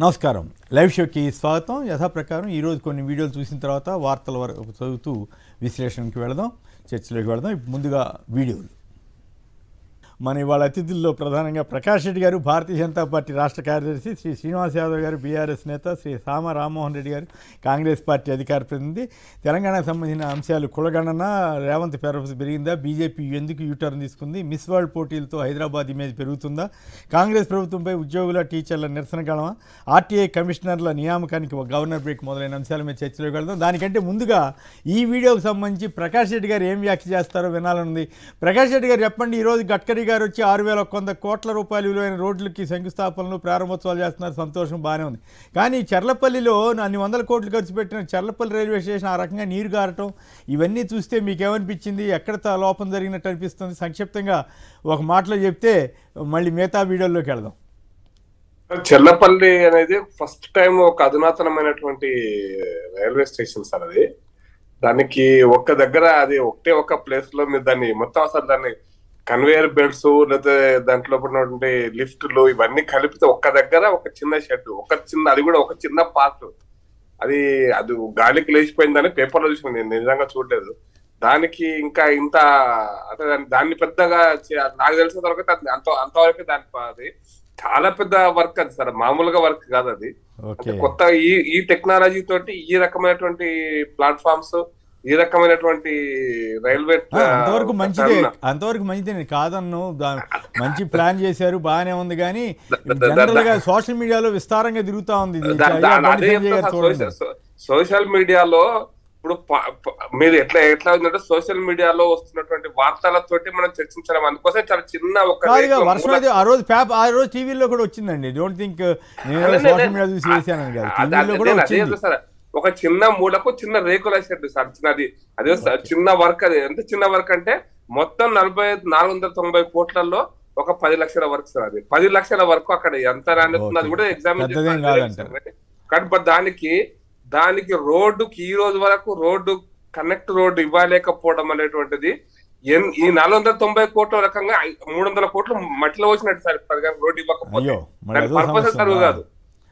నమస్కారం. లైవ్ షోకి స్వాగతం. యథాప్రకారం ఈరోజు కొన్ని వీడియోలు చూసిన తర్వాత వార్తల వరకు చదువుతూ విశ్లేషణకి వెళదాం, చర్చలోకి వెళదాం. ముందుగా వీడియోలు. మన ఇవాళ అతిథుల్లో ప్రధానంగా ప్రకాష్ రెడ్డి గారు, భారతీయ జనతా పార్టీ రాష్ట్ర కార్యదర్శి, శ్రీ శ్రీనివాస్ యాదవ్ గారు బీఆర్ఎస్ నేత, శ్రీ సామ రామ్మోహన్ రెడ్డి గారు కాంగ్రెస్ పార్టీ అధికార ప్రతినిధి. తెలంగాణకు సంబంధించిన అంశాలు కులగణన, రేవంత్ పెరపతి పెరిగిందా, బీజేపీ ఎందుకు యూటర్న్ తీసుకుంది, మిస్ వరల్డ్ పోటీలతో హైదరాబాద్ ఇమేజ్ పెరుగుతుందా, కాంగ్రెస్ ప్రభుత్వంపై ఉద్యోగుల టీచర్ల నిరసన గళమా, ఆర్టీఐ కమిషనర్ల నియామకానికి గవర్నర్ బ్రేక్ మొదలైన అంశాల మీద చర్చలోకి వెళ్దాం. దానికంటే ముందుగా ఈ వీడియోకి సంబంధించి ప్రకాష్ రెడ్డి గారు ఏం వ్యాఖ్య చేస్తారో వినాలనుంది. ప్రకాష్ రెడ్డి గారు చెప్పండి. ఈరోజు గడ్కరీ గారు వచ్చి 6,100 కోట్ల రూపాయలు విలువైన రోడ్లకి శంకుస్థాపనలు, ప్రారంభోత్సవాలు చేస్తున్నారు. సంతోషం, బాగానే ఉంది. కానీ చర్లపల్లిలో అన్ని వందల కోట్లు ఖర్చు పెట్టిన చర్లపల్లి రైల్వే స్టేషన్ ఆ రకంగా నీరు గారటం, ఇవన్నీ చూస్తే మీకేమనిపించింది? ఎక్కడ లోపం జరిగినట్టు అనిపిస్తుంది? సంక్షిప్తంగా ఒక మాటలో చెప్తే మళ్ళీ మిగతా వీడియోల్లోకి వెళదాం. చెర్లపల్లి అనేది ఫస్ట్ టైం ఒక అధునాతనమైనటువంటి రైల్వే స్టేషన్ సార్. అది దానికి ఒక్క దగ్గర, అది ఒక ప్లేస్ లో మీరు దాన్ని మొత్తం అసలు దాన్ని కన్వేయర్ బెల్ట్స్ లేకపోతే దాంట్లో ఉన్నటువంటి లిఫ్ట్లు ఇవన్నీ కలిపితే ఒక్క దగ్గర ఒక చిన్న షెడ్, అది కూడా ఒక చిన్న పార్ట్, అది గాలికి లేచిపోయిందని పేపర్లో చూసిన, నేను నిజంగా చూడలేదు. దానికి ఇంకా ఇంత అంటే దాన్ని పెద్దగా నాకు తెలిసిన తర్వాత అంతవరకు అది చాలా పెద్ద వర్క్. అది సార్ మామూలుగా వర్క్ కాదు. అది కొత్త ఈ టెక్నాలజీ తోటి ఈ రకమైనటువంటి ప్లాట్ఫామ్స్, ఈ రకమైనటువంటి రైల్వే అంతవరకు మంచిదే, నేను కాదన్ను. మంచి ప్లాన్ చేశారు, బాగానే ఉంది. కానీ జనరల్ గా సోషల్ మీడియాలో విస్తారంగా తిరుగుతా ఉంది. సోషల్ మీడియాలో ఇప్పుడు మీరు ఎట్లా ఉందంటే సోషల్ మీడియాలో వస్తున్నటువంటి వార్తలతోటి మనం చర్చించడం, అందుకోసం చాలా చిన్న వర్షం అది ఆ రోజు టీవీలో కూడా వచ్చిందండి. డోంట్ థింక్ సోషల్ మీడియా చూసి వేసానని కాదు. ఒక చిన్న మూలకు చిన్న రేకుల షెడ్ సార్, చిన్నది. అదే చిన్న వర్క్. అది ఎంత చిన్న వర్క్ అంటే మొత్తం 490 కోట్లలో ఒక 10 లక్షల వర్క్ సార్. అది 10 లక్షల వర్క్ అక్కడ ఎంత అది కూడా ఎగ్జామిన్. కానీ దానికి రోడ్డుకి ఈ రోజు వరకు కనెక్ట్ రోడ్డు ఇవ్వలేకపోవడం అనేటువంటిది ఈ 490 కోట్ల రకంగా 300 కోట్లు మట్టిలో వచ్చినట్టు సార్. రోడ్డు ఇవ్వకపోతే దాని పర్పస్ సర్వ్ కాదు.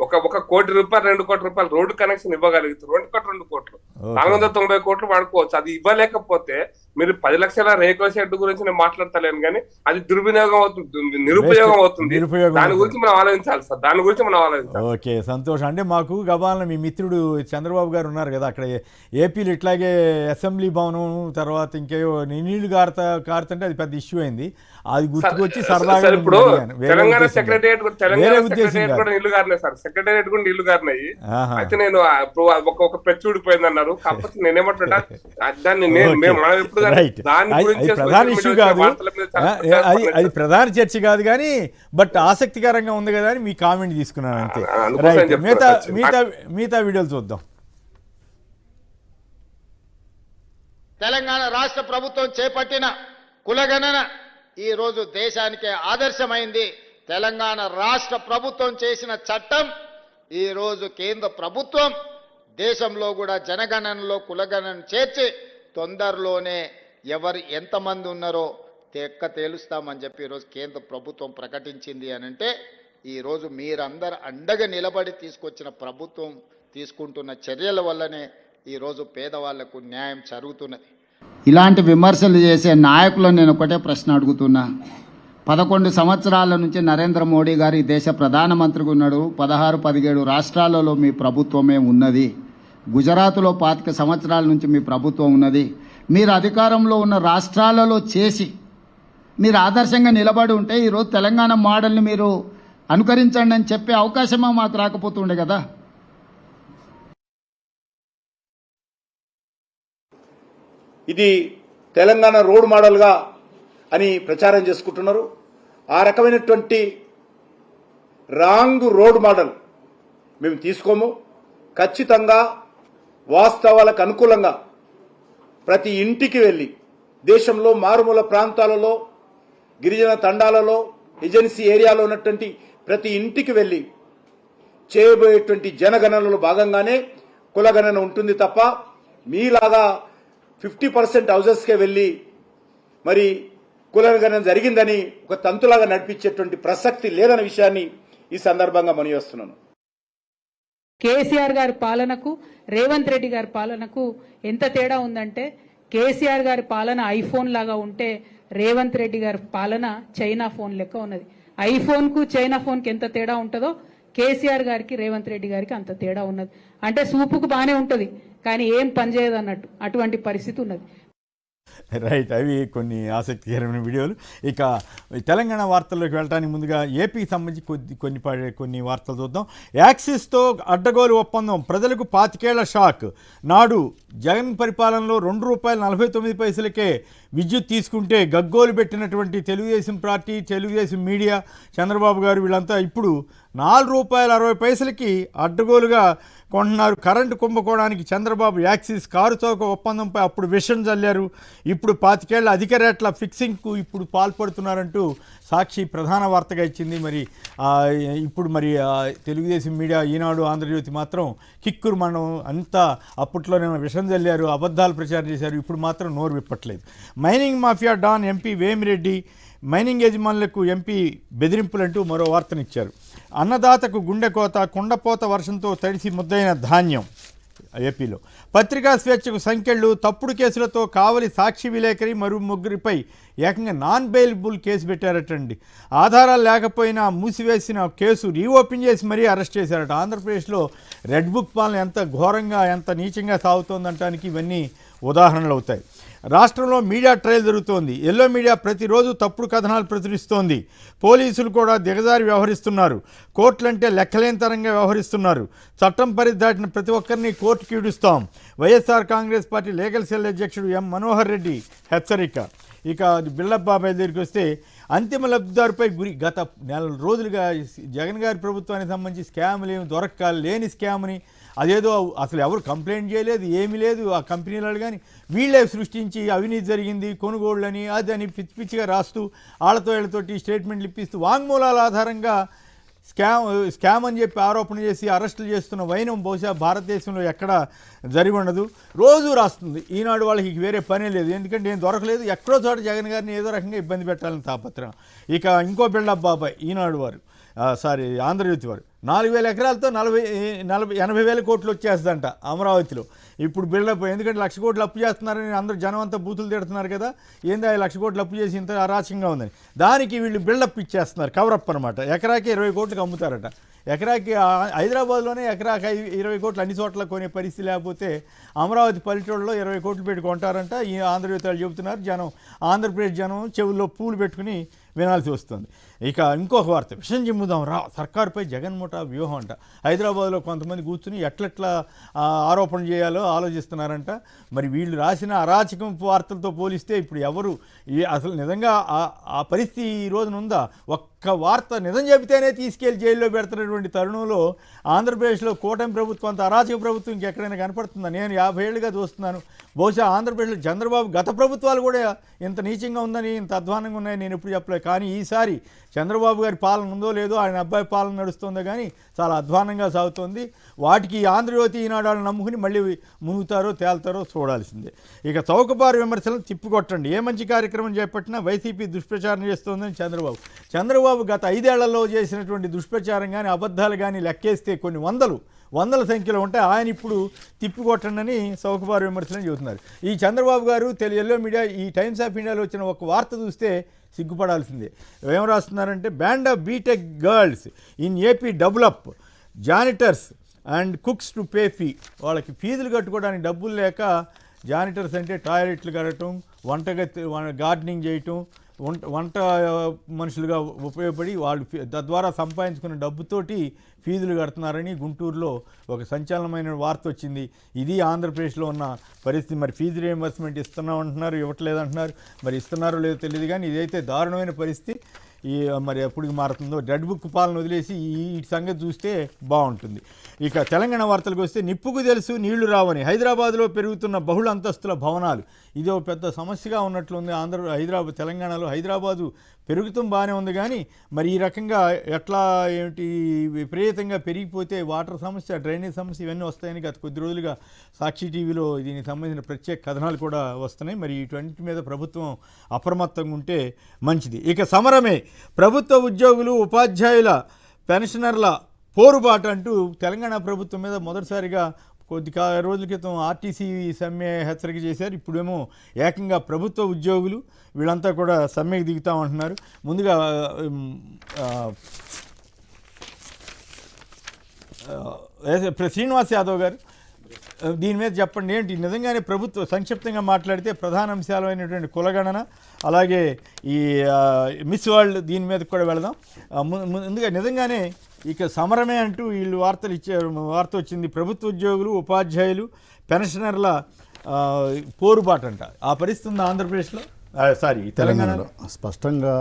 ఒక 1 కోటి రూపాయలు 2 కోట్ల రూపాయలు రోడ్డు కనెక్షన్ ఇవ్వగలుగుతారు. 2 కోట్లు 490 కోట్లు వాడుకోవచ్చు. అది ఇవ్వలేకపోతే మీరు 10 లక్షల రేకుల షెడ్ గురించి నేను మాట్లాడతలేను, కానీ అది దుర్వినియోగం అవుతుంది, నిరుపయోగం అవుతుంది. దాని గురించి మనం ఆలోచించాలి సార్, దాని గురించి మనం ఆలోచించాలి. ఓకే, సంతోషం. అంటే మాకు గబాలన మీ మిత్రుడు చంద్రబాబు గారు ఉన్నారు కదా, అక్కడ ఏపీలో ఇట్లాగే అసెంబ్లీ భవనం తర్వాత ఇంకేవో నీళ్లు కారుతుంటే అది పెద్ద ఇష్యూ అయింది. అది గుర్తుకొచ్చి సరదాగా ఇప్పుడు తెలంగాణ సెక్రటేరియట్ కూడా నీళ్లు గారినాయి సార్. సెక్రటేరియట్ కూడా నీళ్లు గారినాయి. అయితే నేను ఒక పెచ్చు ఊడిపోయింది అన్నారు. కాకపోతే నేనేమంటున్నా, దాన్ని మనం ఎప్పుడు దాని గురించి ప్రధాన ఇష్యూ కాదు, అది ప్రధాన చర్చ కాదు. కానీ బట్ ఆసక్తికరంగా ఉంది కదా అని మీ కామెంట్ తీసుకున్నాను అంతే. మిగతా వీడియోలు చూద్దాం. తెలంగాణ రాష్ట్ర ప్రభుత్వం చేపట్టిన కులగణన ఈ రోజు దేశానికే ఆదర్శమైంది. తెలంగాణ రాష్ట్ర ప్రభుత్వం చేసిన చట్టం ఈ రోజు కేంద్ర ప్రభుత్వం దేశంలో కూడా జనగణనలో కులగణన చేర్చి తొందరలోనే ఎవరు ఎంతమంది ఉన్నారో తేలుస్తామని చెప్పి ఈరోజు కేంద్ర ప్రభుత్వం ప్రకటించింది. అనంటే ఈరోజు మీరందరూ అండగా నిలబడి తీసుకొచ్చిన ప్రభుత్వం తీసుకుంటున్న చర్యల వల్లనే ఈరోజు పేదవాళ్లకు న్యాయం జరుగుతున్నది. ఇలాంటి విమర్శలు చేసే నాయకులను నేను ఒకటే ప్రశ్న అడుగుతున్నా. 11 సంవత్సరాల నుంచి నరేంద్ర మోడీ గారు ఈ దేశ ప్రధానమంత్రిగా ఉన్నాడు. 16-17 రాష్ట్రాలలో మీ ప్రభుత్వమే ఉన్నది. గుజరాత్లో 25 సంవత్సరాల నుంచి మీ ప్రభుత్వం ఉన్నది. మీరు అధికారంలో ఉన్న రాష్ట్రాలలో చేసి మీరు ఆదర్శంగా నిలబడి ఉంటే ఈరోజు తెలంగాణ మోడల్ని మీరు అనుకరించండి అని చెప్పే అవకాశమా మాకు రాకపోతుండే కదా. ఇది తెలంగాణ రోడ్ మోడల్గా అని ప్రచారం చేసుకుంటున్నారు. ఆ రకమైనటువంటి రాంగ్ రోడ్ మోడల్ మేము తీసుకోము. ఖచ్చితంగా వాస్తవాలకు అనుకూలంగా ప్రతి ఇంటికి వెళ్ళి దేశంలో మారుమూల ప్రాంతాలలో, గిరిజన తండాలలో, ఏజెన్సీ ఏరియాలో ఉన్నటువంటి ప్రతి ఇంటికి వెళ్ళి చేయబోయేటువంటి జనగణనలో భాగంగానే కులగణన ఉంటుంది తప్ప మీలాగా 50% హౌజెస్కే వెళ్ళి మరి కులగణన జరిగిందని ఒక తంతులాగా నడిపించేటువంటి ప్రసక్తి లేదన్న విషయాన్ని ఈ సందర్భంగా మనవి చేస్తున్నాను. కేసీఆర్ గారి పాలనకు రేవంత్ రెడ్డి గారి పాలనకు ఎంత తేడా ఉందంటే కేసీఆర్ గారి పాలన ఐఫోన్ లాగా ఉంటే రేవంత్ రెడ్డి గారి పాలన చైనా ఫోన్ లెక్క ఉన్నది. ఐఫోన్కు చైనా ఫోన్కి ఎంత తేడా ఉంటుందో కేసీఆర్ గారికి రేవంత్ రెడ్డి గారికి అంత తేడా ఉన్నది. అంటే సూపుకు బాగానే ఉంటుంది కానీ ఏం పనిచేయదు అన్నట్టు అటువంటి పరిస్థితి ఉన్నది. రైట్, అవి కొన్ని ఆసక్తికరమైన వీడియోలు. ఇక తెలంగాణ వార్తల్లోకి వెళ్ళడానికి ముందుగా ఏపీకి సంబంధించి కొన్ని వార్తలు చూద్దాం. యాక్సిస్తో అడ్డగోలు ఒప్పందం ప్రజలకు 25 ఏళ్ల షాక్. నాడు జగన్ పరిపాలనలో ₹2.49 విద్యుత్ తీసుకుంటే గగ్గోలు పెట్టినటువంటి తెలుగుదేశం పార్టీ, తెలుగుదేశం మీడియా, చంద్రబాబు గారు వీళ్ళంతా ఇప్పుడు ₹4.60 అడ్డగోలుగా కొంటున్నారు. కరెంటు కుంభకోణానికి చంద్రబాబు యాక్సిస్ కారు చౌక ఒప్పందంపై అప్పుడు విషం చల్లారు. ఇప్పుడు 25 ఏళ్ల అధిక రేట్ల ఫిక్సింగ్కు ఇప్పుడు పాల్పడుతున్నారంటూ సాక్షి ప్రధాన వార్తగా ఇచ్చింది. మరి ఇప్పుడు తెలుగుదేశం మీడియా, ఈనాడు, ఆంధ్రజ్యోతి మాత్రం కిక్కురు మనం అంతా అప్పట్లోనే విషం చల్లారు, అబద్ధాలు ప్రచారం చేశారు. ఇప్పుడు మాత్రం నోరు విప్పట్లేదు. Mining mafia don MP Vemireddy mining యజమానులకు ఎంపీ బెదిరింపులంటూ మరో వార్తనిచ్చారు. అన్నదాతకు గుండెకోత, కుండపోత వర్షంతో తడిసి ముద్దైన ధాన్యం. ఏపీలో పత్రికా స్వేచ్ఛకు సంఖ్యలు, తప్పుడు కేసులతో కావలి సాక్షి విలేకరి మరో ముగ్గురిపై ఏకంగా నాన్ బెయిలబుల్ కేసు పెట్టారటండి. ఆధారాలు లేకపోయినా మూసివేసిన కేసు రీఓపెన్ చేసి మరీ అరెస్ట్ చేశారట. ఆంధ్రప్రదేశ్లో రెడ్ బుక్ పాలన ఎంత ఘోరంగా, ఎంత నీచంగా సాగుతోందనటానికి ఇవన్నీ ఉదాహరణలు అవుతాయి. రాష్ట్రంలో మీడియా ట్రయల్ జరుగుతోంది. ఎల్లో మీడియా ప్రతిరోజు తప్పుడు కథనాలు ప్రచురిస్తోంది. పోలీసులు కూడా దిగజారి వ్యవహరిస్తున్నారు. కోర్టులంటే లెక్కలేనితరంగా వ్యవహరిస్తున్నారు. చట్టం పరిధి దాటిన ప్రతి ఒక్కరిని కోర్టుకి ఈడుస్తాం. YSR Congress party legal cell అధ్యక్షుడు ఎం మనోహర్ రెడ్డి హెచ్చరిక. ఇక బిల్డప్ బాబాయ్ దగ్గరికి వస్తే అంతిమ లబ్ధిదారుపై గురి. గత నెల రోజులుగా జగన్ గారి ప్రభుత్వానికి సంబంధించి స్కాములు ఏమి దొరక్క లేని స్కామ్ని, అదేదో అసలు ఎవరు కంప్లైంట్ చేయలేదు, ఏమీ లేదు. ఆ కంపెనీలు కానీ వీళ్ళే సృష్టించి అవినీతి జరిగింది, కొనుగోళ్ళని, అదని పిచ్చి పిచ్చిగా రాస్తూ వాళ్ళతో వీళ్ళతోటి స్టేట్మెంట్లు ఇప్పిస్తూ వాంగ్మూలాల ఆధారంగా స్కామ్ అని చెప్పి ఆరోపణ చేసి అరెస్టులు చేస్తున్న వైనం బహుశా భారతదేశంలో ఎక్కడ జరిగి ఉండదు. రోజు రాస్తుంది ఈనాడు. వాళ్ళకి వేరే పనే లేదు, ఎందుకంటే ఏం దొరకలేదు. ఎక్కడో చోట జగన్ గారిని ఏదో రకంగా ఇబ్బంది పెట్టాలని తాపత్రం. ఇక ఇంకో బిల్డప్ బాబాయ్ ఈనాడు వారు, ఆంధ్రజ్యోతి వారు 4,000 ఎకరాలతో 80,000 కోట్లు వచ్చేస్తుందంట అమరావతిలో. ఇప్పుడు బిల్డప్, ఎందుకంటే 1,00,000 కోట్లు అప్పు చేస్తున్నారని అందరూ జనం అంతా బూతులు తిడుతున్నారు కదా, ఏందా 1,00,000 కోట్లు అప్పు చేసి ఇంత అరాచకంగా ఉందని. దానికి వీళ్ళు బిల్డప్ ఇచ్చేస్తున్నారు, కవరప్ అనమాట. ఎకరాకి 20 కోట్లకు అమ్ముతారట. ఎకరాకి హైదరాబాద్లోనే ఎకరాకి 20 కోట్లు అన్ని చోట్ల కొనే పరిస్థితి లేకపోతే అమరావతి పల్లెటూళ్ళలో 20 కోట్లు పెట్టి కొంటారంట. ఈ ఆంధ్రజ్యోతి వాళ్ళు చెబుతున్నారు. ఆంధ్రప్రదేశ్ జనం చెవుల్లో పూలు పెట్టుకుని వినాల్సి వస్తుంది. ఇక ఇంకొక వార్త, విషయం చెమ్ముదాం సర్కారుపై జగన్మోహన్ వ్యూహం అంట. హైదరాబాద్లో కొంతమంది కూర్చుని ఎట్లెట్లా ఆరోపణ చేయాలో ఆలోచిస్తున్నారంట. మరి వీళ్ళు రాసిన అరాచకం వార్తలతో పోలిస్తే ఇప్పుడు ఎవరు అసలు నిజంగా ఆ పరిస్థితి ఈ రోజున ఉందా? ఒక్క వార్త నిజం చెబితేనే తీసుకెళ్లి జైల్లో పెడుతున్నటువంటి తరుణంలో ఆంధ్రప్రదేశ్లో కూటమి ప్రభుత్వం అంత అరాచక ప్రభుత్వం ఇంకెక్కడైనా కనపడుతుందా? నేను 50 ఏళ్ళుగా చూస్తున్నాను. బహుశా ఆంధ్రప్రదేశ్లో చంద్రబాబు గత ప్రభుత్వాలు కూడా ఇంత నీచంగా ఉందని, ఇంత అధ్వానంగా ఉన్నాయని నేను ఎప్పుడు చెప్పలేదు. కానీ ఈసారి చంద్రబాబు గారి పాలన ఉందో లేదో, ఆయన అబ్బాయి పాలన నడుస్తుందో కానీ చాలా అధ్వానంగా సాగుతోంది. వాటికి ఆంధ్రజ్యోతి, ఈనాడు నమ్ముకుని మళ్ళీ మునుగుతారో తేల్తారో చూడాల్సిందే. ఇక చౌకబారు విమర్శలను తిప్పికొట్టండి. ఏ మంచి కార్యక్రమం చేపట్టినా వైసీపీ దుష్ప్రచారం చేస్తోందని చంద్రబాబు గత 5 ఏళ్లలో చేసినటువంటి దుష్ప్రచారం కానీ అబద్ధాలు కానీ లెక్కేస్తే కొన్ని వందల సంఖ్యలో ఉంటాయి. ఆయన ఇప్పుడు తిప్పికొట్టండి అని చౌకబారు విమర్శలను చెబుతున్నారు. ఈ చంద్రబాబు గారు ఎల్లో మీడియా, ఈ టైమ్స్ ఆఫ్ ఇండియాలో వచ్చిన ఒక వార్త చూస్తే సిగ్గుపడాల్సిందే. ఏం రాస్తున్నారంటే, band of BTech girls in AP develop, janitors and cooks to pay fee. వాళ్ళకి ఫీజులు కట్టుకోవడానికి డబ్బులు లేక జానిటర్స్ అంటే టాయిలెట్లు కడటం, గార్డెనింగ్ చేయటం, వంట మనుషులుగా ఉపయోగపడి వాళ్ళు తద్వారా సంపాదించుకున్న డబ్బుతోటి ఫీజులు కడుతున్నారని గుంటూరులో ఒక సంచలనమైన వార్త వచ్చింది. ఇది ఆంధ్రప్రదేశ్లో ఉన్న పరిస్థితి. మరి ఫీజు రియంబర్స్మెంట్ ఇస్తున్నామంటున్నారు, ఇవ్వట్లేదంటున్నారు. మరి ఇస్తున్నారో లేదో తెలియదు కానీ ఇదైతే దారుణమైన పరిస్థితి. మరి ఎప్పటికి మారుతుందో. రెడ్ బుక్ పాలన వదిలేసి ఈ సంగతి చూస్తే బాగుంటుంది. ఇక తెలంగాణ వార్తలకు వస్తే, నిప్పుకు తెలుసు నీళ్లు రావని హైదరాబాద్లో పెరుగుతున్న బహుళ అంతస్తుల భవనాలు. ఇది ఒక పెద్ద సమస్యగా ఉన్నట్లుంది. తెలంగాణలో హైదరాబాదు పెరుగుతాం బాగానే ఉంది కానీ మరి ఈ రకంగా ఎట్లా ఏమిటి విపరీతంగా పెరిగిపోతే వాటర్ సమస్య, డ్రైనేజ్ సమస్య ఇవన్నీ వస్తాయని గత కొద్ది రోజులుగా సాక్షి టీవీలో దీనికి సంబంధించిన ప్రత్యేక కథనాలు కూడా వస్తున్నాయి. మరి ఇటువంటి మీద ప్రభుత్వం అప్రమత్తంగా ఉంటే మంచిది. ఇక సమరమే ప్రభుత్వ ఉద్యోగులు, ఉపాధ్యాయుల, పెన్షనర్ల పోరుబాటు అంటూ తెలంగాణ ప్రభుత్వం మీద మొదటిసారిగా కొద్ది రోజుల క్రితం ఆర్టీసీ సమ్మె హెచ్చరిక చేశారు. ఇప్పుడేమో ఏకంగా ప్రభుత్వ ఉద్యోగులు వీళ్ళంతా కూడా సమ్మెకి దిగుతామంటున్నారు. ముందుగా శ్రీనివాస్ యాదవ్ గారు దీని మీద చెప్పండి. ఏంటి నిజంగానే ప్రభుత్వం సంక్షిప్తంగా మాట్లాడితే ప్రధాన అంశాలు అయినటువంటి కులగణన, అలాగే ఈ మిస్ వరల్డ్, దీని మీద కూడా వెళదాం. ముందుగా నిజంగానే ఇక సమరమే అంటూ వీళ్ళు వార్తలు ఇచ్చారు. వార్త వచ్చింది, ప్రభుత్వ ఉద్యోగులు, ఉపాధ్యాయులు, పెన్షనర్ల పోరుబాటు అంట. ఆ పరిస్థితి ఉంది ఆంధ్రప్రదేశ్లో, సారీ తెలంగాణలో. స్పష్టంగా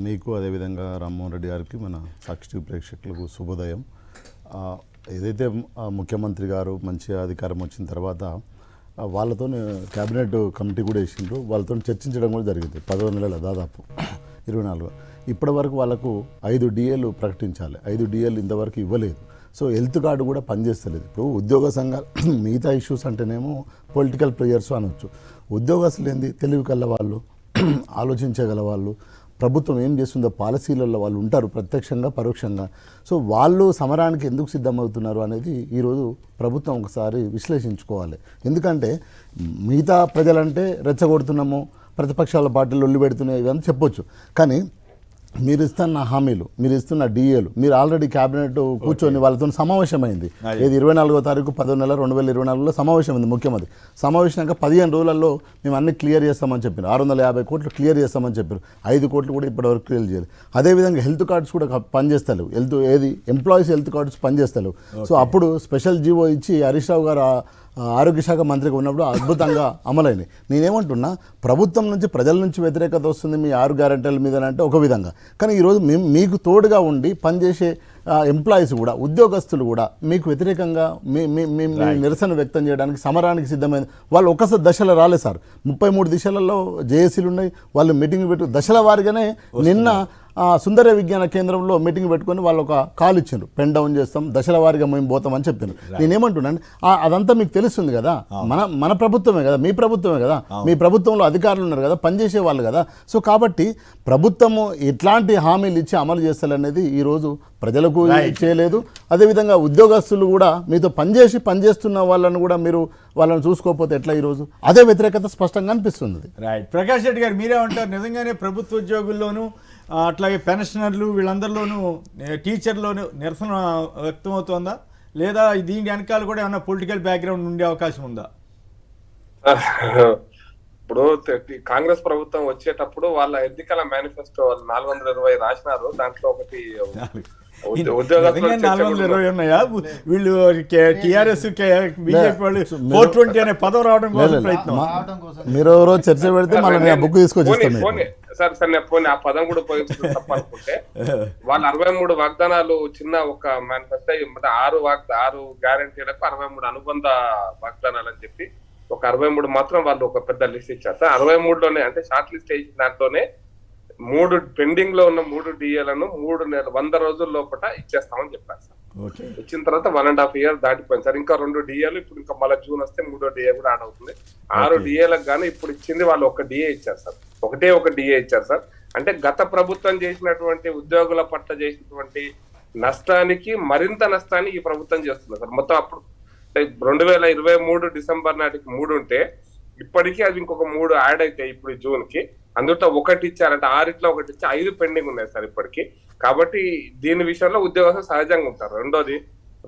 మీకు అదేవిధంగా రామ్మోహన్ రెడ్డి గారికి, మన సాక్షి ప్రేక్షకులకు శుభోదయం. ఏదైతే ముఖ్యమంత్రి గారు మంచి అధికారం వచ్చిన తర్వాత వాళ్ళతో క్యాబినెట్ కమిటీ కూడా వేసిండ్రు, వాళ్ళతో చర్చించడం కూడా జరిగింది. 10 నెలల దాదాపు 24 ఇప్పటి వరకు వాళ్ళకు 5 DAలు ప్రకటించాలి. 5 DAలు ఇంతవరకు ఇవ్వలేదు. సో హెల్త్ కార్డు కూడా పనిచేస్తలేదు. ఇప్పుడు ఉద్యోగ సంఘాలు మిగతా ఇష్యూస్ అంటేనేమో పొలిటికల్ ప్లేయర్స్ అనొచ్చు. ఉద్యోగస్తులు ఏంది, తెలివి కల్ల వాళ్ళు, ఆలోచించగల వాళ్ళు, ప్రభుత్వం ఏం చేస్తుందో పాలసీలలో వాళ్ళు ఉంటారు ప్రత్యక్షంగా పరోక్షంగా. సో వాళ్ళు సమరానికి ఎందుకు సిద్ధమవుతున్నారు అనేది ఈరోజు ప్రభుత్వం ఒకసారి విశ్లేషించుకోవాలి. ఎందుకంటే మిగతా ప్రజలంటే రెచ్చగొడుతున్నాము, ప్రతిపక్షాల పార్టీలు ఒళ్ళు పెడుతున్నాయి ఇవన్నీ చెప్పొచ్చు. కానీ మీరు ఇస్తున్న హామీలు, మీరు ఇస్తున్న DAలు, మీరు ఆల్రెడీ క్యాబినెట్ కూర్చొని వాళ్ళతో సమావేశమైంది. ఏది 24వ తారీఖు 10వ నెల 2024లో సమావేశమైంది. ముఖ్యమంత్రి సమావేశాక 15 రోజులలో మేము అన్ని క్లియర్ చేస్తామని చెప్పారు. 650 కోట్లు క్లియర్ చేస్తామని చెప్పారు. 5 కోట్లు కూడా ఇప్పటివరకు క్లియర్ చేయాలి. అదేవిధంగా హెల్త్ కార్డ్స్ కూడా పనిచేస్తలేవు. ఎంప్లాయీస్ హెల్త్ కార్డ్స్ పనిచేస్తలేవు. సో అప్పుడు స్పెషల్ జీవో ఇచ్చి హరీష్ రావు గారు ఆరోగ్య శాఖ మంత్రిగా ఉన్నప్పుడు అద్భుతంగా అమలైనవి. నేనేమంటున్నా, ప్రభుత్వం నుంచి ప్రజల నుంచి వ్యతిరేకత వస్తుంది మీ 6 గ్యారెంటీల మీద అంటే ఒక విధంగా, కానీ ఈరోజు మీకు తోడుగా ఉండి పనిచేసే ఎంప్లాయీస్ కూడా, ఉద్యోగస్తులు కూడా మీకు వ్యతిరేకంగా మీ నిరసన వ్యక్తం చేయడానికి సమరానికి సిద్ధమైన వాళ్ళు ఒక్కసారి దశలో రాలేదు సార్. 33 దిశలలో జేఏసీలు ఉన్నాయి. వాళ్ళు మీటింగ్ పెట్టు దశల వారిగానే నిన్న సుందర విజ్ఞాన కేంద్రంలో మీటింగ్ పెట్టుకొని వాళ్ళు ఒక కాల్ ఇచ్చారు, పెన్ డౌన్ చేస్తాం, దశల వారిగా మేము పోతామని చెప్పాను. నేనేమంటున్నాను, అదంతా మీకు తెలుస్తుంది కదా, మన ప్రభుత్వమే కదా, మీ ప్రభుత్వమే కదా, మీ ప్రభుత్వంలో అధికారులు ఉన్నారు కదా, పనిచేసే వాళ్ళు కదా. సో కాబట్టి ప్రభుత్వము ఎట్లాంటి హామీలు ఇచ్చి అమలు చేస్తారనేది ఈరోజు ప్రజలకు చేయలేదు. అదేవిధంగా ఉద్యోగస్తులు కూడా మీతో పనిచేస్తున్న వాళ్ళను కూడా మీరు వాళ్ళని చూసుకోకపోతే ఎట్లా ఈరోజు అదే వ్యతిరేకత స్పష్టంగా అనిపిస్తుంది. రైట్. ప్రకాష్ రెడ్డి గారు మీరే ఉంటారు, నిజంగానే ప్రభుత్వ ఉద్యోగుల్లోనూ అట్లాగే పెన్షనర్లు వీళ్ళందరిలోనూ టీచర్లోనూ నిరసన వ్యక్తమవుతోందా, లేదా దీని వెనకాల కూడా ఏమన్నా పొలిటికల్ బ్యాక్గ్రౌండ్ ఉండే అవకాశం ఉందా? ఇప్పుడు కాంగ్రెస్ ప్రభుత్వం వచ్చేటప్పుడు వాళ్ళ ఎన్నికల మేనిఫెస్టో 420 రాసినారు. దాంట్లో ఒకటి ఉద్యోగస్తులు 420 ఉన్నాయా? వీళ్ళు టిఆర్ఎస్ బీజేపీ వాళ్ళు 420 అనే పదం రావడం కోసం ప్రయత్నం. మీరు రోజు చర్చ పెడితే మళ్ళీ బుక్ తీసుకొచ్చి సార్ పోనీ ఆ పదం కూడా ఉపయోగించడం తప్ప అనుకుంటే వాళ్ళు 63 వాగ్దానాలు చిన్న ఒక మేనిఫెస్టో 6 గ్యారంటీలకు 63 అనుబంధ వాగ్దానాలు అని చెప్పి ఒక 63 మాత్రం వాళ్ళు ఒక పెద్ద లిస్ట్ ఇచ్చారు సార్. 63లోనే అంటే షార్ట్ లిస్ట్ వేసిన దాంట్లోనే 3 పెండింగ్ లో ఉన్న 3 DAలను 100 రోజుల లోపల ఇచ్చేస్తామని చెప్పారు సార్. ఇచ్చిన తర్వాత 1.5 year దాటిపోయింది సార్. ఇంకా 2 DAలు, ఇప్పుడు ఇంకా మళ్ళీ జూన్ వస్తే 3వ DA కూడా యాడ్ అవుతుంది. 6 DAలకు గానీ ఇప్పుడు ఇచ్చింది వాళ్ళు 1 DA ఇచ్చారు సార్. ఒకటే 1 DA ఇచ్చారు సార్. అంటే గత ప్రభుత్వం చేసినటువంటి ఉద్యోగుల పట్ల చేసినటువంటి నష్టానికి మరింత నష్టాన్ని ఈ ప్రభుత్వం చేస్తుంది సార్. మొత్తం అప్పుడు 2023 డిసెంబర్ నాటికి 3 ఉంటే ఇప్పటికీ అది ఇంకొక 3 యాడ్ అవుతాయి ఇప్పుడు జూన్ కి. అందులో 1 ఇచ్చారంటే 6లో 1 ఇచ్చి 5 పెండింగ్ ఉన్నాయి సార్ ఇప్పటికి. కాబట్టి దీని విషయంలో ఉద్యోగస్తులు సహజంగా ఉంటారు. రెండోది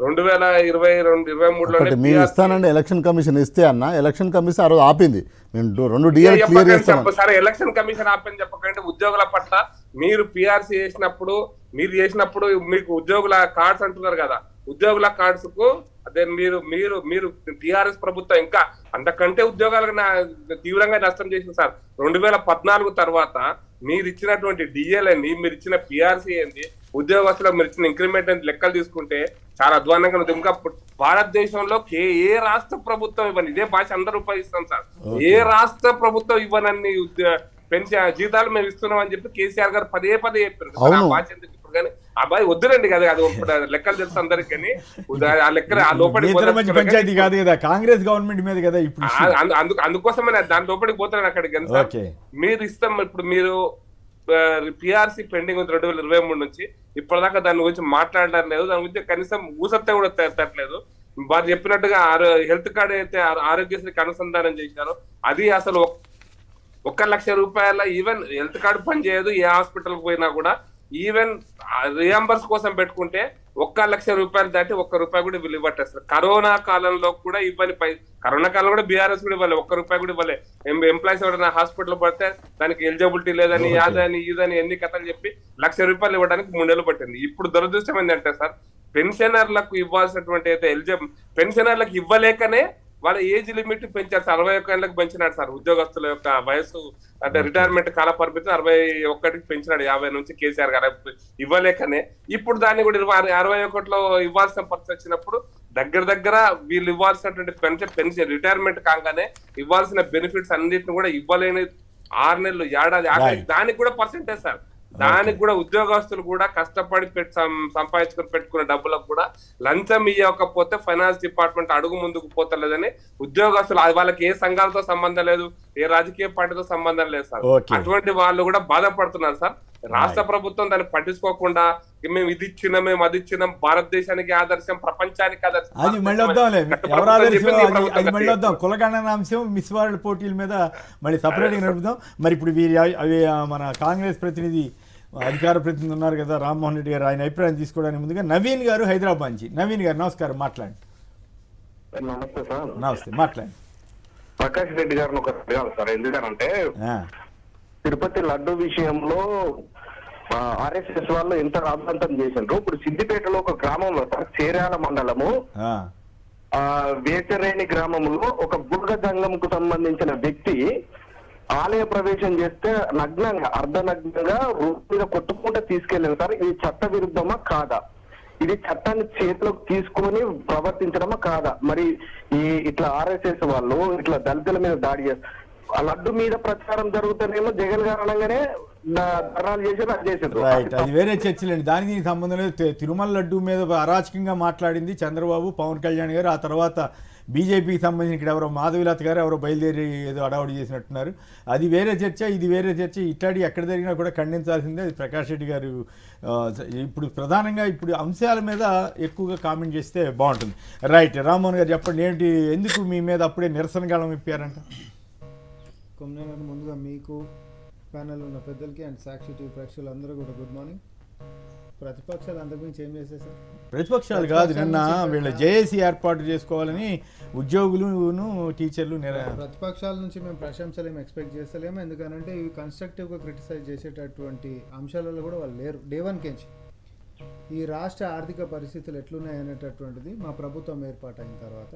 2022-23లోనే మీరు ఇస్తానండి ఎలక్షన్ కమిషన్ ఇస్తే అన్న, ఎలక్షన్ కమిషన్ ఆ రోజు ఆపింది. 2 DAలు క్లియర్ చేస్తాం సరే. ఎలక్షన్ కమిషన్ ఆపని చెప్పకంటే ఉద్యోగుల పట్ల మీరు PRC చేసినప్పుడు మీకు ఉద్యోగుల కార్డ్స్ అంటున్నారు కదా, ఉద్యోగుల కార్డ్స్ కు అదే మీరు టిఆర్ఎస్ ప్రభుత్వం ఇంకా అంతకంటే ఉద్యోగాలకు తీవ్రంగా నష్టం చేసింది సార్. 2014 తర్వాత మీరు ఇచ్చినటువంటి DAలని, మీరు ఇచ్చిన PRC ఏంది, ఉద్యోగస్తులకు మీరు ఇచ్చిన ఇంక్రిమెంట్ అని లెక్కలు తీసుకుంటే చాలా అధ్వానంగా ఉంది. ఇంకా భారతదేశంలో ఏ రాష్ట్ర ప్రభుత్వం ఇవ్వని, ఇదే భాష అందరూ ఉపయోగిస్తాం సార్, ఏ రాష్ట్ర ప్రభుత్వం ఇవ్వనన్ని పెన్షన్ జీతాలు మేము ఇస్తున్నాం అని చెప్పి కేసీఆర్ గారు పదే చెప్పారు. భాష ఎందుకు కానీ అబ్బాయి వద్దురండి కదా, అది లెక్కలు తెలుసు అందరికి. కానీ ఆ లెక్కలు ఆ లోపలికి పంచాయతీ కాదు కదా, కాంగ్రెస్ గవర్నమెంట్ మీద కదా ఇప్పుడు. అందుకోసమే దాని లోపలికి పోతాను అక్కడికి. మీరు ఇస్తాం, ఇప్పుడు మీరు పిఆర్సీ పెండింగ్ ఉంది 2023 నుంచి. ఇప్పటిదాకా దాని గురించి మాట్లాడడం లేదు, దాని గురించి కనీసం ఊసత్తే కూడా తట్టలేదు. వారు చెప్పినట్టుగా హెల్త్ కార్డు అయితే ఆరోగ్యశ్రీకి అనుసంధానం చేశారో అది అసలు 1 లక్ష రూపాయల ఈవెన్ హెల్త్ కార్డు పనిచేయదు. ఏ హాస్పిటల్కి పోయినా కూడా ఈవెన్ రియంబర్స్ కోసం పెట్టుకుంటే 1 లక్ష రూపాయలు దాటి 1 రూపాయి కూడా వీళ్ళు ఇవ్వట్లేదు. కరోనా కాలంలో కూడా ఇవ్వని కరోనా కాలంలో కూడా బీఆర్ఎస్ కూడా ఇవ్వలే, 1 రూపాయి కూడా ఇవ్వలే. ఎంప్లాయీస్ ఎవరైనా హాస్పిటల్ పడితే దానికి ఎలిజిబిలిటీ లేదని యాదని ఇదని ఎన్ని కథలు చెప్పి 1 లక్ష రూపాయలు ఇవ్వడానికి 3 నెలలు పట్టింది. ఇప్పుడు దురదృష్టం ఏంటంటే సార్, పెన్షనర్లకు ఇవ్వాల్సినటువంటి అయితే పెన్షనర్లకు ఇవ్వలేకనే వాళ్ళ ఏజ్ లిమిట్ పెంచారు సార్. 61 ఏళ్ళకి పెంచినాడు సార్. ఉద్యోగస్తుల యొక్క వయసు అంటే రిటైర్మెంట్ కాల పరిమితి 61కి పెంచినాడు 50 నుంచి కేసీఆర్ గారు ఇవ్వలేకనే. ఇప్పుడు దాన్ని కూడా 61లో ఇవ్వాల్సిన పరిస్థితి వచ్చినప్పుడు దగ్గర వీళ్ళు ఇవ్వాల్సినటువంటి పెన్షన్ రిటైర్మెంట్ కాగానే ఇవ్వాల్సిన బెనిఫిట్స్ అన్నిటిని కూడా ఇవ్వలేని 6 నెలలు ఏడాది దానికి కూడా పర్సెంటేజ్ సార్. దానికి కూడా ఉద్యోగస్తులు కూడా కష్టపడి సంపాదించుకుని పెట్టుకున్న డబ్బులకు కూడా లంచం ఇవ్వకపోతే ఫైనాన్స్ డిపార్ట్మెంట్ అడుగు ముందుకు పోతలేదని ఉద్యోగస్తులు, వాళ్ళకి ఏ సంఘాలతో సంబంధం లేదు, ఏ రాజకీయ పార్టీతో సంబంధం లేదు సార్. అటువంటి వాళ్ళు కూడా బాధపడుతున్నారు సార్. రాష్ట్ర ప్రభుత్వం దాన్ని పట్టించుకోకుండా మేము ఇది ఇచ్చినాం, మేము అది ఇచ్చినాం, భారతదేశానికి ఆదర్శం, ప్రపంచానికి ఆదర్శం. అది మళ్ళీ వద్దాం కులగణనాంశం మిస్ వరల్డ్ పోటీల మీద మళ్ళీ సపరేట్గా నడుపుదాం. మరి ఇప్పుడు అవి మన కాంగ్రెస్ ప్రతినిధి అధికార ప్రతినిధి ఉన్నారు కదా రామ్మోహన్ రెడ్డి గారు, ఆయన అభిప్రాయం తీసుకోవడానికి ముందుగా నవీన్ గారు హైదరాబాద్ నుంచి. నవీన్ గారు నమస్కారం, మాట్లాడండి. నమస్తే సార్. నమస్తే, మాట్లాడండి. ప్రకాష్ రెడ్డి గారిని ఒక అడగాలి సార్. ఎందుకంటే తిరుపతి లడ్డు విషయంలో ఆర్ఎస్ఎస్ వాళ్ళు ఎంత రాద్ధాంతం చేసిండ్రు. ఇప్పుడు సిద్దిపేటలో ఒక గ్రామంలో సార్, చేర్యాల మండలము వేచరేణి గ్రామంలో ఒక బుర్గ జంగంకు సంబంధించిన వ్యక్తి ఆలయ ప్రవేశం చేస్తే నగ్నంగా అర్ధనగ్నంగా రోడ్డు మీద కొట్టుకుంటూ తీసుకెళ్ళారు సార్. ఇది చట్ట విరుద్ధమా కాదా? ఇది చట్టాన్ని చేతిలోకి తీసుకొని ప్రవర్తించడమా కాదా? మరి ఇట్లా ఆర్ఎస్ఎస్ వాళ్ళు ఇట్లా దళితుల మీద దాడి చేస్తారు. ఆ లడ్డు మీద ప్రచారం జరుగుతానేమో జగన్ గారు అనగానే ధర్నాలు చేసి అది చేసారు. రైట్, అది వేరే చర్చలండి, దానికి సంబంధం లేదు. తిరుమల లడ్డు మీద అరాచకంగా మాట్లాడింది చంద్రబాబు, పవన్ కళ్యాణ్ గారు. ఆ తర్వాత బీజేపీకి సంబంధించిన ఇక్కడ ఎవరో మాధవిలత గారు ఎవరో బయలుదేరి ఏదో అడావుడి చేసినట్టున్నారు. అది వేరే చర్చ, ఇది వేరే చర్చ. ఇట్లాంటి ఎక్కడ జరిగినా కూడా ఖండించాల్సిందే. అది ప్రకాష్ రెడ్డి గారు ఇప్పుడు ప్రధానంగా ఇప్పుడు అంశాల మీద ఎక్కువగా కామెంట్ చేస్తే బాగుంటుంది. రైట్, రామ్మోహన్ గారు చెప్పండి, ఏంటి ఎందుకు మీ మీద అప్పుడే నిరసన గళం ఇప్పారంట? కొమ్మినేని ముందుగా మీకు, ప్యానెల్ ఉన్న పెద్దలకి అండ్ సాక్షి టీవీ ప్రేక్షకులందరూ కూడా గుడ్ మార్నింగ్. ప్రతిపక్షాలు అంతకుమించి ఏం చేశాయి సార్? ప్రతిపక్షాలు కాదు, నిన్న వీళ్ళ జేఏసీ ఏర్పాటు చేసుకోవాలని ఉద్యోగులు టీచర్లు ప్రతిపక్షాల నుంచి మేము ప్రశంసలు ఏమి ఎక్స్పెక్ట్ చేస్తలేము. ఎందుకనంటే ఇవి కన్స్ట్రక్టివ్గా క్రిటిసైజ్ చేసేటటువంటి అంశాలలో కూడా వాళ్ళు లేరు. డే 1 నుంచి ఈ రాష్ట్ర ఆర్థిక పరిస్థితులు ఎట్లున్నాయి అనేటటువంటిది మా ప్రభుత్వం ఏర్పాటైన తర్వాత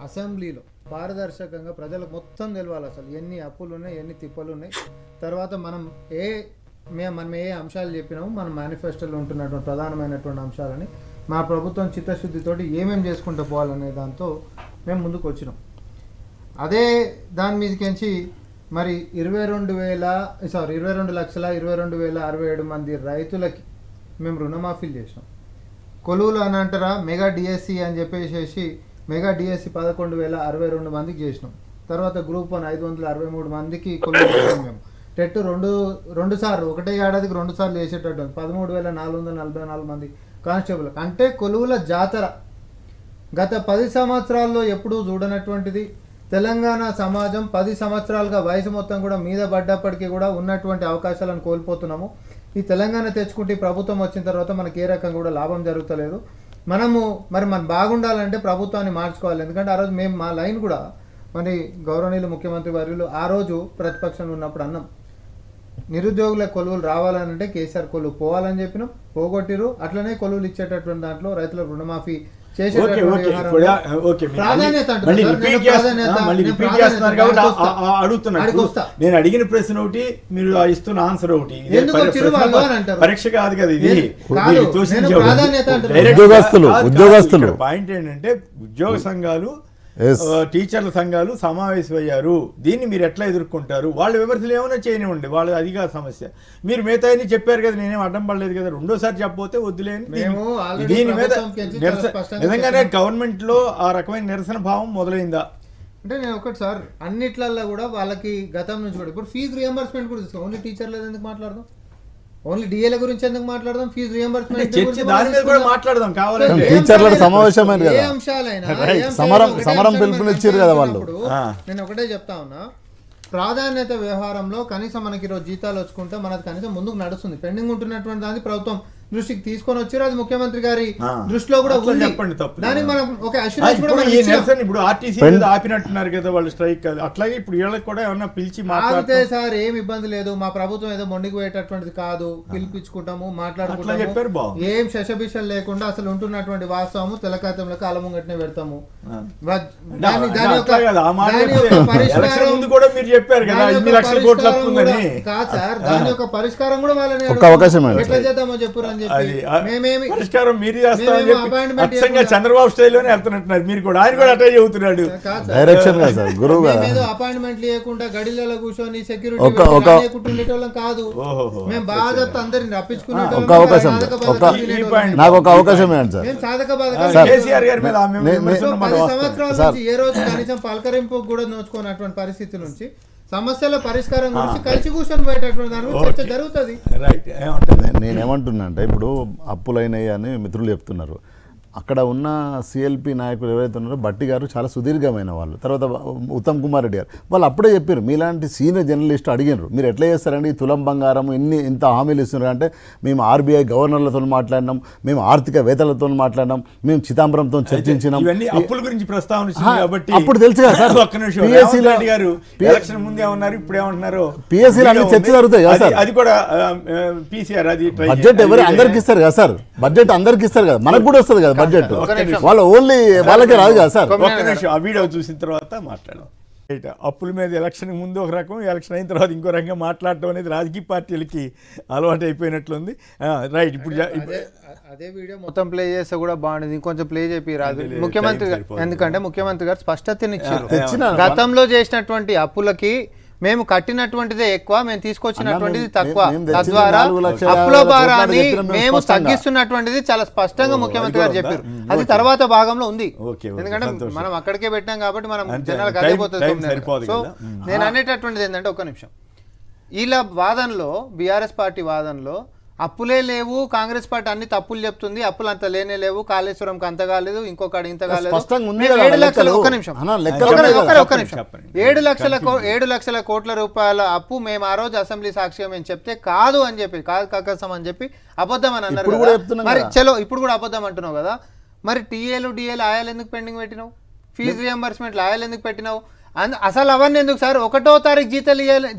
అసెంబ్లీలో పారదర్శకంగా ప్రజలకు మొత్తం తెలవాలి అసలు ఎన్ని అప్పులు ఉన్నాయి, ఎన్ని తిప్పలు ఉన్నాయి. తర్వాత మనం ఏ అంశాలు చెప్పినామో మన మేనిఫెస్టోలో ఉంటున్నటువంటి ప్రధానమైనటువంటి అంశాలని మా ప్రభుత్వం చిత్తశుద్ధితోటి ఏమేమి చేసుకుంటూ పోవాలనే దాంతో మేము ముందుకు వచ్చినాం. అదే దాని మీదకించి మరి 22,22,27 మంది రైతులకి మేము రుణమాఫీలు చేసినాం. కొలువులు అని అంటారా, మెగా డిఎస్సి అని చెప్పేసి మెగా డిఎస్సి 11,062 మందికి చేసినాం. తర్వాత గ్రూప్ 1 563 మందికి కొలువులు చేసాం. మేము టెట్ రెండు సార్లు, ఒకటే ఏడాదికి 2 సార్లు చేసేటట్టు 13,444 మంది కానిస్టేబుల్. అంటే కొలువుల జాతర గత 10 సంవత్సరాల్లో ఎప్పుడూ చూడనటువంటిది. తెలంగాణ సమాజం 10 సంవత్సరాలుగా వయసు మొత్తం కూడా మీద పడ్డప్పటికీ కూడా ఉన్నటువంటి అవకాశాలను కోల్పోతున్నాము. ఈ తెలంగాణ తెచ్చుకుంటే ప్రభుత్వం వచ్చిన తర్వాత మనకి ఏ రకంగా కూడా లాభం జరుగుతలేదు. మనం బాగుండాలంటే ప్రభుత్వాన్ని మార్చుకోవాలి. ఎందుకంటే ఆ రోజు మేము మా లైన్ కూడా మరి గౌరవనీయులు ముఖ్యమంత్రి వర్యులు ఆ రోజు ప్రతిపక్షంలో ఉన్నప్పుడు అన్నాం, నిరుద్యోగుల కొలువులు రావాలంటే కేసీఆర్ కొలువు పోవాలని చెప్పినాం, పోగొట్టిరు. అట్లనే కొలువులు ఇచ్చేటటువంటి దాంట్లో రైతులకు రుణమాఫీ నేను అడిగిన ప్రశ్న ఒకటి, మీరు ఇస్తున్న ఆన్సర్ ఒకటి. పరీక్ష కాదు కదా ఇది. ఉద్యోగస్తులు పాయింట్ ఏంటంటే ఉద్యోగ సంఘాలు, టీచర్ల సంఘాలు సమావేశమయ్యారు. దీన్ని మీరు ఎట్లా ఎదుర్కొంటారు? వాళ్ళు విమర్శలు ఏమైనా చేయనివ్వండి, వాళ్ళు అదిగా సమస్య. మీరు మిగతా చెప్పారు కదా, నేనేం అడ్డం పడలేదు కదా. రెండోసారి చెప్పబోతే వద్దులేని దీని మీద నిజంగానే గవర్నమెంట్ లో ఆ రకమైన నిరసన భావం మొదలైందా అంటే నేను ఒకటి సార్, అన్నిట్లల్లో కూడా వాళ్ళకి గతం నుంచి కూడా ఇప్పుడు ఫీజు రియంబర్స్మెంట్ కూడా తీసుకో, ఓన్లీ టీచర్లు ఎందుకు మాట్లాడదాం? ఓన్లీ డిఏల గురించి ఎందుకు మాట్లాడదాం, ఫీజు రియంబర్స్మెంట్ చర్చ దాని మీద కూడా మాట్లాడదాం కావాలంటే. టీచర్ల సమావేశమైంది ఏ కదా, అంశాలైనా సమరం పిలుపునిచ్చారు కదా వాళ్ళు. నేను ఒకటే చెప్తా ఉన్నా, ప్రాధాన్యత వ్యవహారంలో కనీసం మనకి ఈరోజు జీతాలు వచ్చుకుంటే మనది కనీసం ముందుకు నడుస్తుంది. పెండింగ్ ఉంటున్నటువంటి దాన్ని ప్రభుత్వం దృష్టికి తీసుకొని వచ్చారు, అది ముఖ్యమంత్రి గారి దృష్టిలో కూడా ఉంది. చెప్పండి తప్పు. దానికి మనం ఒక అష్యూరెన్స్ కూడా మనం ఈ ఇచ్చాం. నిరసన ఇప్పుడు ఆర్టీసీ ఆపినట్టున్నారు కదా వాళ్ళు స్ట్రైక్, అట్లాగే ఇప్పుడు వీళ్ళకి కూడా ఏమన్నా పిలిచి ఆగితే మాట్లాడితే సార్ ఏం ఇబ్బంది లేదు, మా ప్రభుత్వం ఏదో మొండికి పోయేటటువంటిది కాదు, పిలిపించుకుంటాము, అట్లా మాట్లాడుకుంటాము, చెప్పారు బాగుంది. ఏం శశబిషలు లేకుండా అసలు ఉంటున్నటువంటి వాస్తవము తెలకాతంలో కాలముంగట్నే పెడతాము. దాని యొక్క పరిష్కారం ముందు కూడా మీరు చెప్పారు కదా 2 లక్షల కోట్లు అప్పు ఉందని. కాదు సార్, దాని యొక్క పరిష్కారం కూడా వాళ్ళని ఒక్క అవకాశం ఇవ్వండి. ఎట్లా చేద్దామో చెప్పురు అని చెప్పి మేమేమి పరిష్కారం మీరు చేస్తామని చెప్పి appointment అచ్చంగా చంద్రబాబు స్టైల్లోనే వెళ్తున్నట్టున్నారు మీరు కూడా. ఆయన కూడా అటే చెబుతున్నాడు. డైరెక్షన్ కదా సార్, గురువు గారు. మేమేదో అపాయింట్మెంట్ లేకుండా గడిలలో కూర్చొని సెక్యూరిటీ ఉండేటోళ్ళం కాదు. మేము బాగా అందరిని రప్పించుకునేటోళ్ళం. ఒక అవకాశం, నాకు ఒక అవకాశం ఇవ్వండి సార్. మేము సాధక బాధక కేసీఆర్ గారి మీద ఆమె విమర్శలు మాట 10 వాస్తవం. సంవత్సరాల నుంచి ఏ రోజు కనీసం పలకరింపు కూడా నోచుకున్నటువంటి పరిస్థితి నుంచి సమస్యల పరిష్కారం గురించి కలిసి కూర్చొని పోయేటటువంటి దాని గురించి చర్చ జరుగుతుంది. రైట్ ఏమంటారు? నేనేమంటున్నా అంటే ఇప్పుడు అప్పులైనాయి అని మిత్రులు చెప్తున్నారు. అక్కడ ఉన్న సిఎల్పి నాయకులు ఎవరైతే ఉన్నారో బట్టి గారు చాలా సుదీర్ఘమైన వాళ్ళు, తర్వాత ఉత్తమ్ కుమార్ రెడ్డి గారు, వాళ్ళు అప్పుడే చెప్పారు మీలాంటి సీనియర్ జర్నలిస్టు అడిగినారు మీరు ఎట్లా చేస్తారండి తులం బంగారం ఇంత హామీలు ఇస్తున్నారు అంటే మేము ఆర్బీఐ గవర్నర్లతో మాట్లాడినాం, మేము ఆర్థికవేత్తలతో మాట్లాడినాం, మేము చిదంబరంతో చర్చించినాం. ఇవన్నీ అప్పుల గురించి ప్రస్తావన వచ్చింది కాబట్టి అప్పుడు తెలుసు కదా సార్. ఒక్క నిమిషం, రేవంత్ రెడ్డి గారు ఎలక్షన్ ముందే ఉన్నారు, ఇప్పుడే ఉంటున్నారు. పిఎస్సీలో అన్ని చర్చ జరుగుతాయి కదా సార్. అది కూడా పీసీఆర్ అది బడ్జెట్ ఎవరు అందరికి ఇస్తారు కదా సార్, బడ్జెట్ అందరికి ఇస్తారు కదా, మనకు కూడా వస్తుంది కదా బడ్జెట్, వాళ్ళ ఓన్లీ వాళ్ళకే రాదు కదా సార్. ఒక్క నిమిషం, ఆ వీడియో చూసిన తర్వాత మాట్లాడదాం. అప్పుల మీద ఎలక్షన్ ముందు ఒక రకం, ఎలక్షన్ అయిన తర్వాత ఇంకో రకంగా మాట్లాడటం అనేది రాజకీయ పార్టీలకి అలవాటు అయిపోయినట్లుంది. రైట్, ఇప్పుడు అదే వీడియో మొత్తం ప్లే చేస్తే కూడా బాగుండేది, ఇంకొంచెం ప్లే చేపి రాదు ముఖ్యమంత్రి గారు. ఎందుకంటే ముఖ్యమంత్రి గారు స్పష్టతనిచ్చారు, గతంలో చేసినటువంటి అప్పులకి మేము కట్టినటువంటిదే ఎక్కువ, మేము తీసుకొచ్చినటువంటిది తక్కువ, తద్వారా అప్పుల భారాన్ని మేము తగ్గిస్తున్నటువంటిది చాలా స్పష్టంగా ముఖ్యమంత్రి గారు చెప్పారు. అది తర్వాత భాగంలో ఉంది, ఎందుకంటే మనం అక్కడికే పెట్టాం కాబట్టి మనం జనాలకు అదిపోతుంది. సో నేను అనేటటువంటిది ఏంటంటే ఒక్క నిమిషం, వీళ్ళ వాదనలో బీఆర్ఎస్ పార్టీ వాదనలో అప్పులే లేవు, కాంగ్రెస్ పార్టీ అన్ని తప్పులు చెప్తుంది, అప్పులు అంత లేనే లేవు, కాళేశ్వరంకి అంత కాలేదు, ఇంకొకటి ఇంత కాలేదు, 7 లక్షల ఒక్క నిమిషం 7 లక్షల కోట్ల రూపాయల అప్పు మేము ఆ రోజు అసెంబ్లీ సాక్షిగా మేము చెప్తే కాదు అని చెప్పి, కాదు కక్కసం అని చెప్పి అబద్ధం అని అన్నారు కదా. మరి చలో ఇప్పుడు కూడా అబద్ధం అంటున్నావు కదా, మరి టీఏలు డిఏలు ఆయాలు ఎందుకు పెండింగ్ పెట్టినావు, ఫీజు రియంబర్స్మెంట్లు ఆయాలు ఎందుకు పెట్టినావు, అసలు అవన్నీ ఎందుకు సార్? 1వ తారీఖు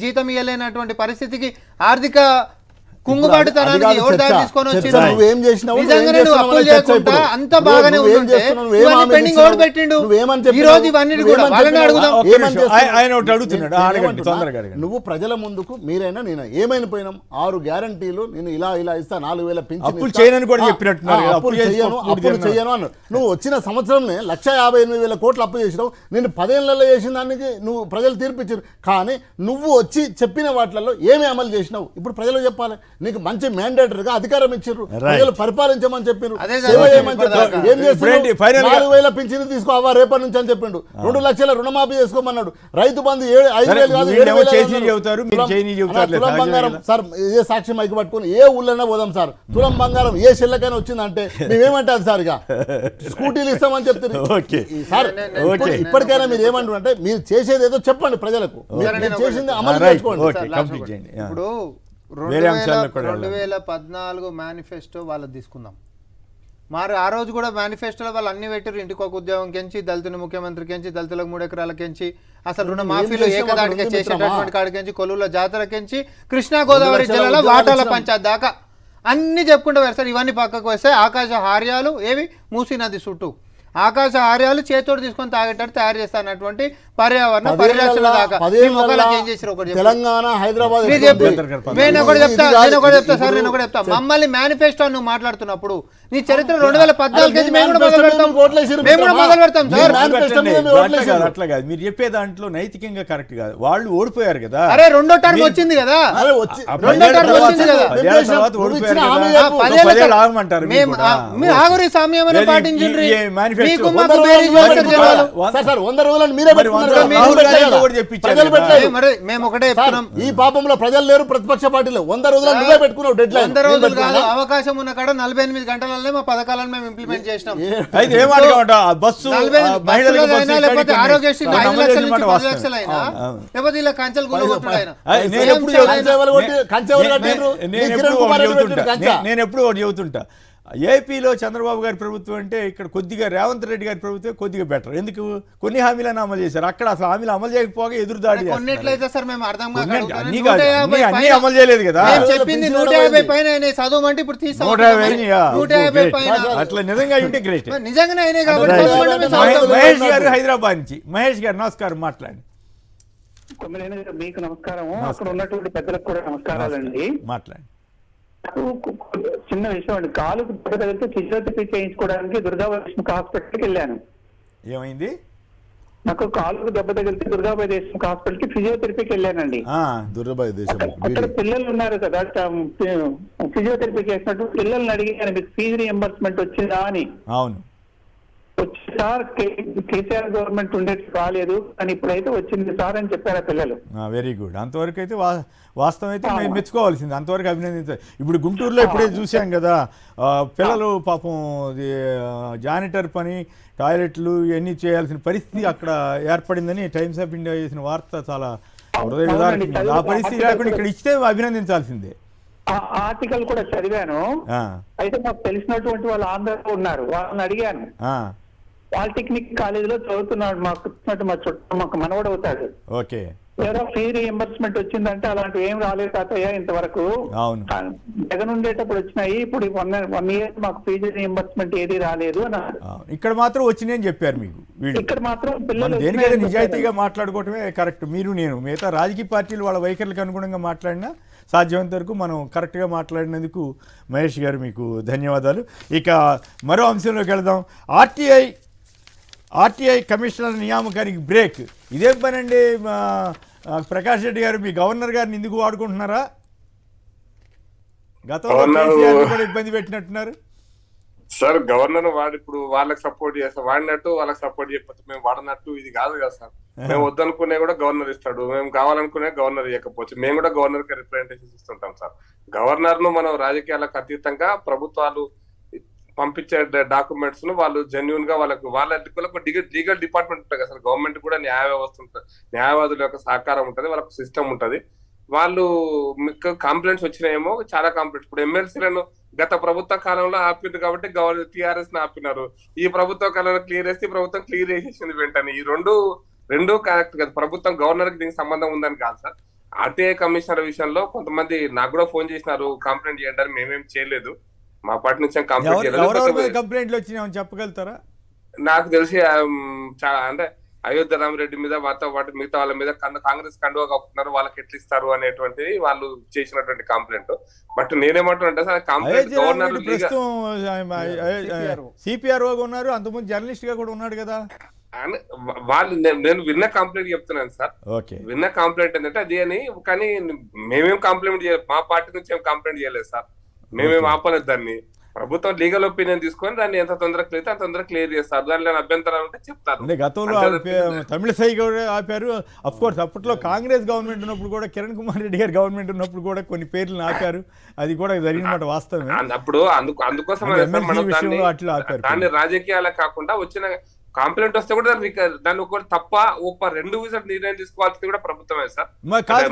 జీతం ఇవ్వలేనటువంటి పరిస్థితికి ఆర్థిక కుంగుబాటుతనానికి ఎవరు దారి తీసుకొని వచ్చిండు? నిజంగానే నువ్వు అప్పులు చేయకుండా అంత బాగానే ఉంటుంటే పెండింగ్ ఎవరు పెట్టిండు? ఈ రోజు ఇవన్నీ కూడా వాళ్ళని అడుగుదాం. ఆయన ఒకటి అడుగుతున్నాడు, అడగండి తొందరగా అడగండి. నువ్వు ప్రజల ముందుకు మీరైనా నేను ఏమైనా పోయినాం 6 గ్యారంటీలు నేను ఇలా ఇస్తా, 4,000 పింఛన్ అప్పులు చేయనని కూడా చెప్పినట్టున్నారు, అప్పులు చేయను అన్నాడు. నువ్వు వచ్చిన సంవత్సరంలో 1,58,000 కోట్లు అప్పు చేసినావు, నేను 10 ఏళ్లలో చేసిన దానికి నువ్వు ప్రజలు తీర్పిచ్చారు, కానీ నువ్వు వచ్చి చెప్పిన వాటిలలో ఏమి అమలు చేసినావు ఇప్పుడు ప్రజలు చెప్పాలి. నీకు మంచి మ్యాండేటరీగా అధికారం ఇచ్చారు, ప్రజలు పరిపాలించమని చెప్పారు, సేవ చేయమని చెప్పారు. ఏం చేస్తున్నారు? 4,000 పింఛన్ తీసుకో అవ్వ రేపటి నుంచి అని చెప్పిండు, 2 లక్షల రుణమాఫీ చేసుకోమన్నాడు, రైతు బంధు 5,000 కాదు 7,000. తులం బంగారం సార్ ఏ సాక్షి మైకి పట్టుకుని ఏ ఊళ్ళైనా పోదాం సార్, తులం బంగారం ఏ చెల్లకైనా వచ్చిందంటే మేమేమంటారు సార్, ఇక స్కూటీలు ఇస్తామని చెప్తారు సార్. ఇప్పటికైనా మీరు ఏమంటారు అంటే మీరు చేసేది ఏదో చెప్పండి ప్రజలకు, చేసింది అమలు చేసుకోండి. ఇప్పుడు 2014 మేనిఫెస్టో వాళ్ళది తీసుకుందాం, మరి ఆ రోజు కూడా మేనిఫెస్టోలో వాళ్ళు అన్ని పెట్టారు, ఇంటికి ఒక ఉద్యోగం కెంచి, దళితుని ముఖ్యమంత్రి కెంచి, దళితులకు 3 ఎకరాల కెంచి, అసలు రుణ మాఫీలు ఏకదాటిగా చేసేటటువంటి కాడికెంచి, కొలువుల జాతర కెంచి, కృష్ణా గోదావరి జిల్లాలో వాటాల పంచాయత్ దాకా అన్ని చెప్పుకుంటూ వేస్తారు. ఇవన్నీ పక్కకు వస్తే ఆకాశ హార్యాలు ఏవి మూసీ నది చుట్టూ ఆకాశ హార్యాలు చేతోడు తీసుకొని తాగేటట్టు తయారు చేస్తానటువంటి పర్యావరణ పరిరక్షణ దాకా ఏం చేశారు ఒకటి తెలంగాణ హైదరాబాద్. నేను ఒకటి చెప్తా సార్, నేను ఒకటి చెప్తా. మమ్మల్ని మేనిఫెస్టో నువ్వు మాట్లాడుతున్నప్పుడు నీ చరిత్ర 2014 మేము కూడా మొదలు పెడతాం సార్. అట్లా కాదు, మీరు చెప్పే దాంట్లో నైతికంగా కరెక్ట్ కాదు, వాళ్ళు ఓడిపోయారు కదా. అరే 2వ టర్మ్ వచ్చింది కదా, 2వ టర్మ్ వచ్చింది కదా, ఓడిపోయారు. మీరు ఆగురి సామ్యమని పాటించండి. మేనిఫెస్టో మీకు మాకు బేరీజ్ వేస్తారు జనాలు. సార్ 100 రోజులను మీరే మరి పెట్టుకున్నారు 100 కదా. రాహుల్ మీరు గాంధీ పెట్టలేదు. కూడా చెప్పించారు ప్రజలు కదా. పెట్టలేదు. మరి మేము ఒకటే సార్, చెప్తున్నాం, ఈ పాపంలో ప్రజలు లేరు, ప్రతిపక్ష పార్టీలు 100 రోజులను నువ్వే పెట్టుకున్నావు డెడ్ లైన్. 100 రోజులు కాదు, అవకాశం ఉన్న కాడ 48 గంటలనే మా పథకాలను మేము ఇంప్లిమెంట్ చేసినాం. అయితే ఏం అడగమంట బస్సు 40 మహిళలకు బస్సులు బస్సు అయినా, లేకపోతే ఇక్కడికి ఆరోగ్యశ్రీ కొన్ని 5 అమలు లక్షల చేసిన మాట నుంచి 10 వాస్తవం. లక్షలు అయినా, అవును. లేకపోతే ఇలా కంచెలు గుల్లగొట్టుడు అయినా. నేను ఎప్పుడు నేను ఎప్పుడు ఒకటి చెబుతుంటా, ఏపీలో చంద్రబాబు గారి ప్రభుత్వం అంటే ఇక్కడ కొద్దిగా రేవంత్ రెడ్డి గారి ప్రభుత్వం కొద్దిగా బెటర్. ఎందుకు కొన్ని హామీలను అమలు చేశారు, అక్కడ అసలు హామీలు అమలు చేయకపోగా ఎదురుదాడి చేస్తున్నారు. కొన్నిట్లయితే సార్ మేము అర్థం కాక అన్నీ అడుగుతున్నాం. కాదు, 150 అన్నీ అమలు చేయలేదు కదా. మేము చెప్పింది 150 పైన అయినాయి, చదవమంటే ఇప్పుడు తీసాం. 150 పైన అట్లా నిజంగా ఉంటే గ్రేట్. మరి నిజంగానే అయినాయి కాబట్టి చదవమంటే మేము చదువుతాం. మహేష్ గారు హైదరాబాద్ నుంచి. మహేష్ గారు నమస్కారం, మాట్లాడండి. మీకు నమస్కారం, అక్కడ ఉన్నటువంటి పెద్దలకు కూడా నమస్కారాలండి. మాట్లాడండి. చిన్న విషయం అండి, కాలుకు దెబ్బ తగిలితే ఫిజియోథెరపీ చేయించుకోవడానికి దుర్గాబాయి హాస్పిటల్కి వెళ్ళాను. ఏమైంది? నాకు కాలుకు దెబ్బ తగిలితే దుర్గాబాయి దేశం హాస్పిటల్ కి ఫిజియోథెరపీకి వెళ్ళానండి. దుర్గాబాయి దేశం అక్కడ పిల్లలు ఉన్నారు కదా, ఫిజియోథెరపీ చేసినట్టు పిల్లల్ని అడిగాను, మీకు ఫీజు రియంబర్స్మెంట్ వచ్చిందా అని. అవును, వచ్చి సార్ కేసీఆర్ గవర్నమెంట్ ఉండేది రాలేదు కానీ ఇప్పుడైతే వచ్చింది సార్ అని చెప్పారు పిల్లలు. Very good. అంతవరకు అయితే వాస్తవం అయితే మేము మెచ్చుకోవాల్సింది, అంతవరకు అభినందించాలి. ఇప్పుడు గుంటూరులో ఎప్పుడైతే చూసాం కదా, పిల్లలు పాపం జానిటర్ పని, టాయిలెట్లు ఇవన్నీ చేయాల్సిన పరిస్థితి అక్కడ ఏర్పడిందని టైమ్స్ ఆఫ్ ఇండియా చేసిన వార్త చాలా హృదయ విదారకం. ఆ పరిస్థితి లేకుండా ఇక్కడ ఇస్తే అభినందించాల్సిందే. ఆర్టికల్ కూడా చదివాను. అయితే మాకు తెలిసినటువంటి వాళ్ళు ఆంధ్రలో ఉన్నారు, వాళ్ళని అడిగాను. పాలిటెక్నిక్ కాలేజీలో చదువుతున్నాడు, మాకు మనవడు అవుతాడు. ఓకే, ఏదో ఫీ రియంబర్స్మెంట్ వచ్చిందంటే అలాంటివి ఏం రాలేదు తాతయ్య ఇంతవరకు. అవును, జగన్ ఉండేటప్పుడు వచ్చినాయి, ఇప్పుడు 1 ఇయర్ మాకు ఫీజు రియంబర్స్మెంట్ ఏది రాలేదు అన్నారు. ఇక్కడ మాత్రం వచ్చినాయని చెప్పారు మీకు. ఇక్కడ మాత్రం పిల్లలు దేనికైతే నిజాయితీగా మాట్లాడుకోవటమే కరెక్ట్. మీరు నేను మిగతా రాజకీయ పార్టీలు వాళ్ళ వైఖరులకు అనుగుణంగా మాట్లాడినా సాధ్యమైనంత వరకు మనం కరెక్ట్గా మాట్లాడినందుకు మహేష్ గారు మీకు ధన్యవాదాలు. ఇక మరో అంశంలోకి వెళదాం. ఆర్టీఐ కమిషనర్ నియామకానికి బ్రేక్. ఇదేం పనండి ప్రకాష్ రెడ్డి గారు, మీ గవర్నర్ గారిని ఎందుకు వాడుకుంటున్నారా? గతంలో కూడా ఇబ్బంది పెట్టినట్టున్నారు సార్. గవర్నర్ వాడు ఇప్పుడు వాళ్ళకి సపోర్ట్ చేస్తాం, వాడినట్టు వాళ్ళకి సపోర్ట్ చేయకపోతే మేము వాడినట్టు ఇది కాదు కదా సార్. మేము వద్దనుకునే కూడా గవర్నర్ ఇస్తాడు, మేము కావాలనుకునే గవర్నర్ ఇవ్వకపోవచ్చు, మేము కూడా గవర్నర్ కి రిప్రజెంటేషన్ ఇస్తుంటాం సార్. గవర్నర్ ను మనం రాజకీయాలకు అతీతంగా ప్రభుత్వాలు పంపించే డాక్యుమెంట్స్ ను వాళ్ళు జెన్యున్ గా వాళ్ళ లీగల్ డిపార్ట్మెంట్ ఉంటుంది కదా సార్. గవర్నమెంట్ కూడా న్యాయ వ్యవస్థ ఉంటుంది, న్యాయవాదుల యొక్క సహకారం ఉంటుంది, వాళ్ళకు సిస్టమ్ ఉంటుంది. వాళ్ళు మీకు కంప్లైంట్స్ వచ్చినాయేమో, చాలా కంప్లైంట్స్. ఇప్పుడు ఎమ్మెల్సీలను గత ప్రభుత్వ కాలంలో ఆపింది కాబట్టి టీఆర్ఎస్ ని ఆపినారు. ఈ ప్రభుత్వ కాలంలో క్లియర్ చేస్తే ప్రభుత్వం క్లియర్ చేసేసింది వెంటనే. ఈ రెండు కరెక్ట్ కదా. ప్రభుత్వం గవర్నర్ కి దీనికి సంబంధం ఉందని కాదు సార్. ఆర్టీఐ కమిషనర్ విషయంలో కొంతమంది నాకు కూడా ఫోన్ చేసినారు కంప్లైంట్ చేయండి, మేమేం చేయలేదు, మా పార్టీ నుంచి కంప్లైంట్ చేయలేదు. కంప్లైంట్లు వచ్చినాయని చెప్పగలుగుతారా? నాకు తెలిసి అంటే అయోధ్య రామరెడ్డి మీద వాటి మిగతా వాళ్ళ మీద కాంగ్రెస్ కండువా కప్పుతున్నారు, వాళ్ళకి ఎట్లా ఇస్తారు అనేటువంటిది వాళ్ళు చేసినటువంటి కంప్లైంట్. బట్ నేనేమంటున్నా సార్, కంప్లైంట్ గవర్నర్ సిపిఆర్ఓ ఉన్నారు, అంతకుముందు జర్నలిస్ట్ గా కూడా ఉన్నాడు కదా. వాళ్ళు నేను విన్న కంప్లైంట్ చెప్తున్నాను సార్. విన్న కంప్లైంట్ ఏంటంటే అది అని, కానీ మేమేం కంప్లైంట్ చేయలేదు, మా పార్టీ నుంచి ఏం కంప్లైంట్ చేయలేదు సార్. మేమేం ఆపలేదు దాన్ని. ప్రభుత్వం లీగల్ ఒపీనియన్ తీసుకొని దాన్ని ఎంత తొందరగా క్లియర్ అంత తొందరగా క్లియర్ చేస్తారు. దానిలో అభ్యంతరాలు ఉంటే చెప్తారు. అంటే గతంలో తమిళ సై కూడా ఆపారు. అఫ్ కోర్స్ అప్పట్లో కాంగ్రెస్ గవర్నమెంట్ ఉన్నప్పుడు కూడా, కిరణ్ కుమార్ రెడ్డి గారు గవర్నమెంట్ ఉన్నప్పుడు కూడా కొన్ని పేర్లను ఆపారు. అది కూడా జరిగినమాట వాస్తవమే. అప్పుడు అందుకోసం దాన్ని రాజకీయాలకు కాకుండా వచ్చిన కంప్లైంట్ వస్తే కూడా దాన్ని ఒక తప్ప 2% నిర్ణయం తీసుకోవాల్సింది కూడా ప్రభుత్వమే సార్. కాదు,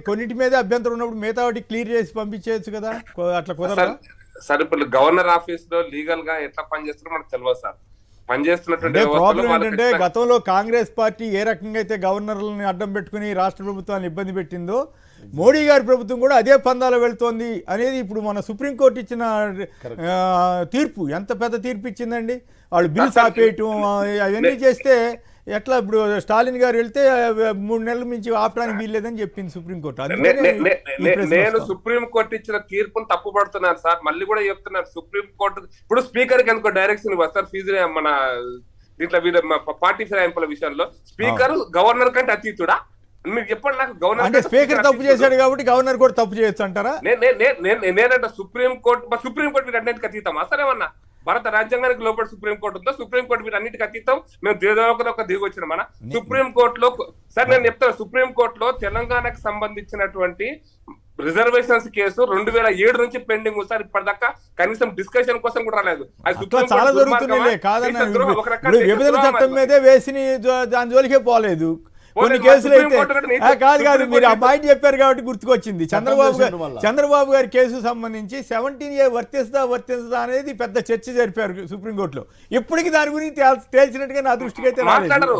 కొన్నిటి మీద అభ్యంతరం ఉన్నప్పుడు మిగతా వాటి క్లియర్ చేసి పంపించేయచ్చు కదా, అట్లా కుదరదు సార్. ఇప్పుడు గవర్నర్ ఆఫీస్ లో లీగల్ గా ఎట్లా పనిచేస్తారో మనకు తెలియదు సార్. పనిచేస్తున్నటువంటి ప్రాబ్లం ఏంటంటే, గతంలో కాంగ్రెస్ పార్టీ ఏ రకంగా అయితే గవర్నర్లని అడ్డం పెట్టుకుని రాష్ట్ర ప్రభుత్వాన్ని ఇబ్బంది పెట్టిందో, మోడీ గారి ప్రభుత్వం కూడా అదే పందాలో వెళ్తోంది అనేది ఇప్పుడు మన సుప్రీంకోర్టు ఇచ్చిన తీర్పు. ఎంత పెద్ద తీర్పు ఇచ్చిందండి. వాళ్ళు బిల్స్ ఆపేయటం అవన్నీ చేస్తే ఎట్లా? ఇప్పుడు స్టాలిన్ గారు వెళ్తే 3 నెలల నుంచి ఆపడానికి వీల్లేదని చెప్పింది సుప్రీంకోర్టు. నేను సుప్రీంకోర్టు ఇచ్చిన తీర్పును తప్పుపడుతున్నాను సార్. మళ్ళీ కూడా చెప్తున్నాను, సుప్రీంకోర్టు ఇప్పుడు స్పీకర్ కి అనుకో డైరెక్షన్ వస్తారు ఫీజు మన దీంట్లో పార్టీ ఫిరాయింపుల విషయంలో. స్పీకర్ గవర్నర్ కంటే అతీతుడా? మీరు చెప్పండి నాకు. గవర్నర్ అంటే స్పీకర్ తప్పు చేశాడు కాబట్టి గవర్నర్ కూడా తప్పు చేయొచ్చు అంటారా? నేనంటే సుప్రీంకోర్టు మీరు అన్నింటికి అతీతమా సార్? ఏమన్నా భారత రాజ్యాంగానికి లోపల సుప్రీంకోర్టు ఉందో, సుప్రీంకోర్టు మీరు అన్నిటికీ అతీతం, మేము దేదొక దిగి వచ్చిన మన సుప్రీంకోర్టులో. సార్ నేను చెప్తాను, సుప్రీంకోర్టులో తెలంగాణకు సంబంధించినటువంటి రిజర్వేషన్స్ కేసు 2007 నుంచి పెండింగ్ ఉంది సార్. ఇప్పటిదాకా కనీసం డిస్కషన్ కోసం కూడా రాలేదు. చాలా జరుగుతున్నాయి కాదన్న, విభజన చట్టం మీదే వేసి దాని జోలికే పోలేదు. కొన్ని కేసులు అయితే కాదు మీరు ఆ పాయింట్ చెప్పారు కాబట్టి గుర్తుకొచ్చింది. చంద్రబాబు గారి కేసు సంబంధించి 17A వర్తిస్తుందా అనేది పెద్ద చర్చ జరిపారు సుప్రీంకోర్టులో. ఇప్పటికి దాని గురించి తేల్చినట్టుగా నా దృష్టికి అయితే మాట్లాడరు.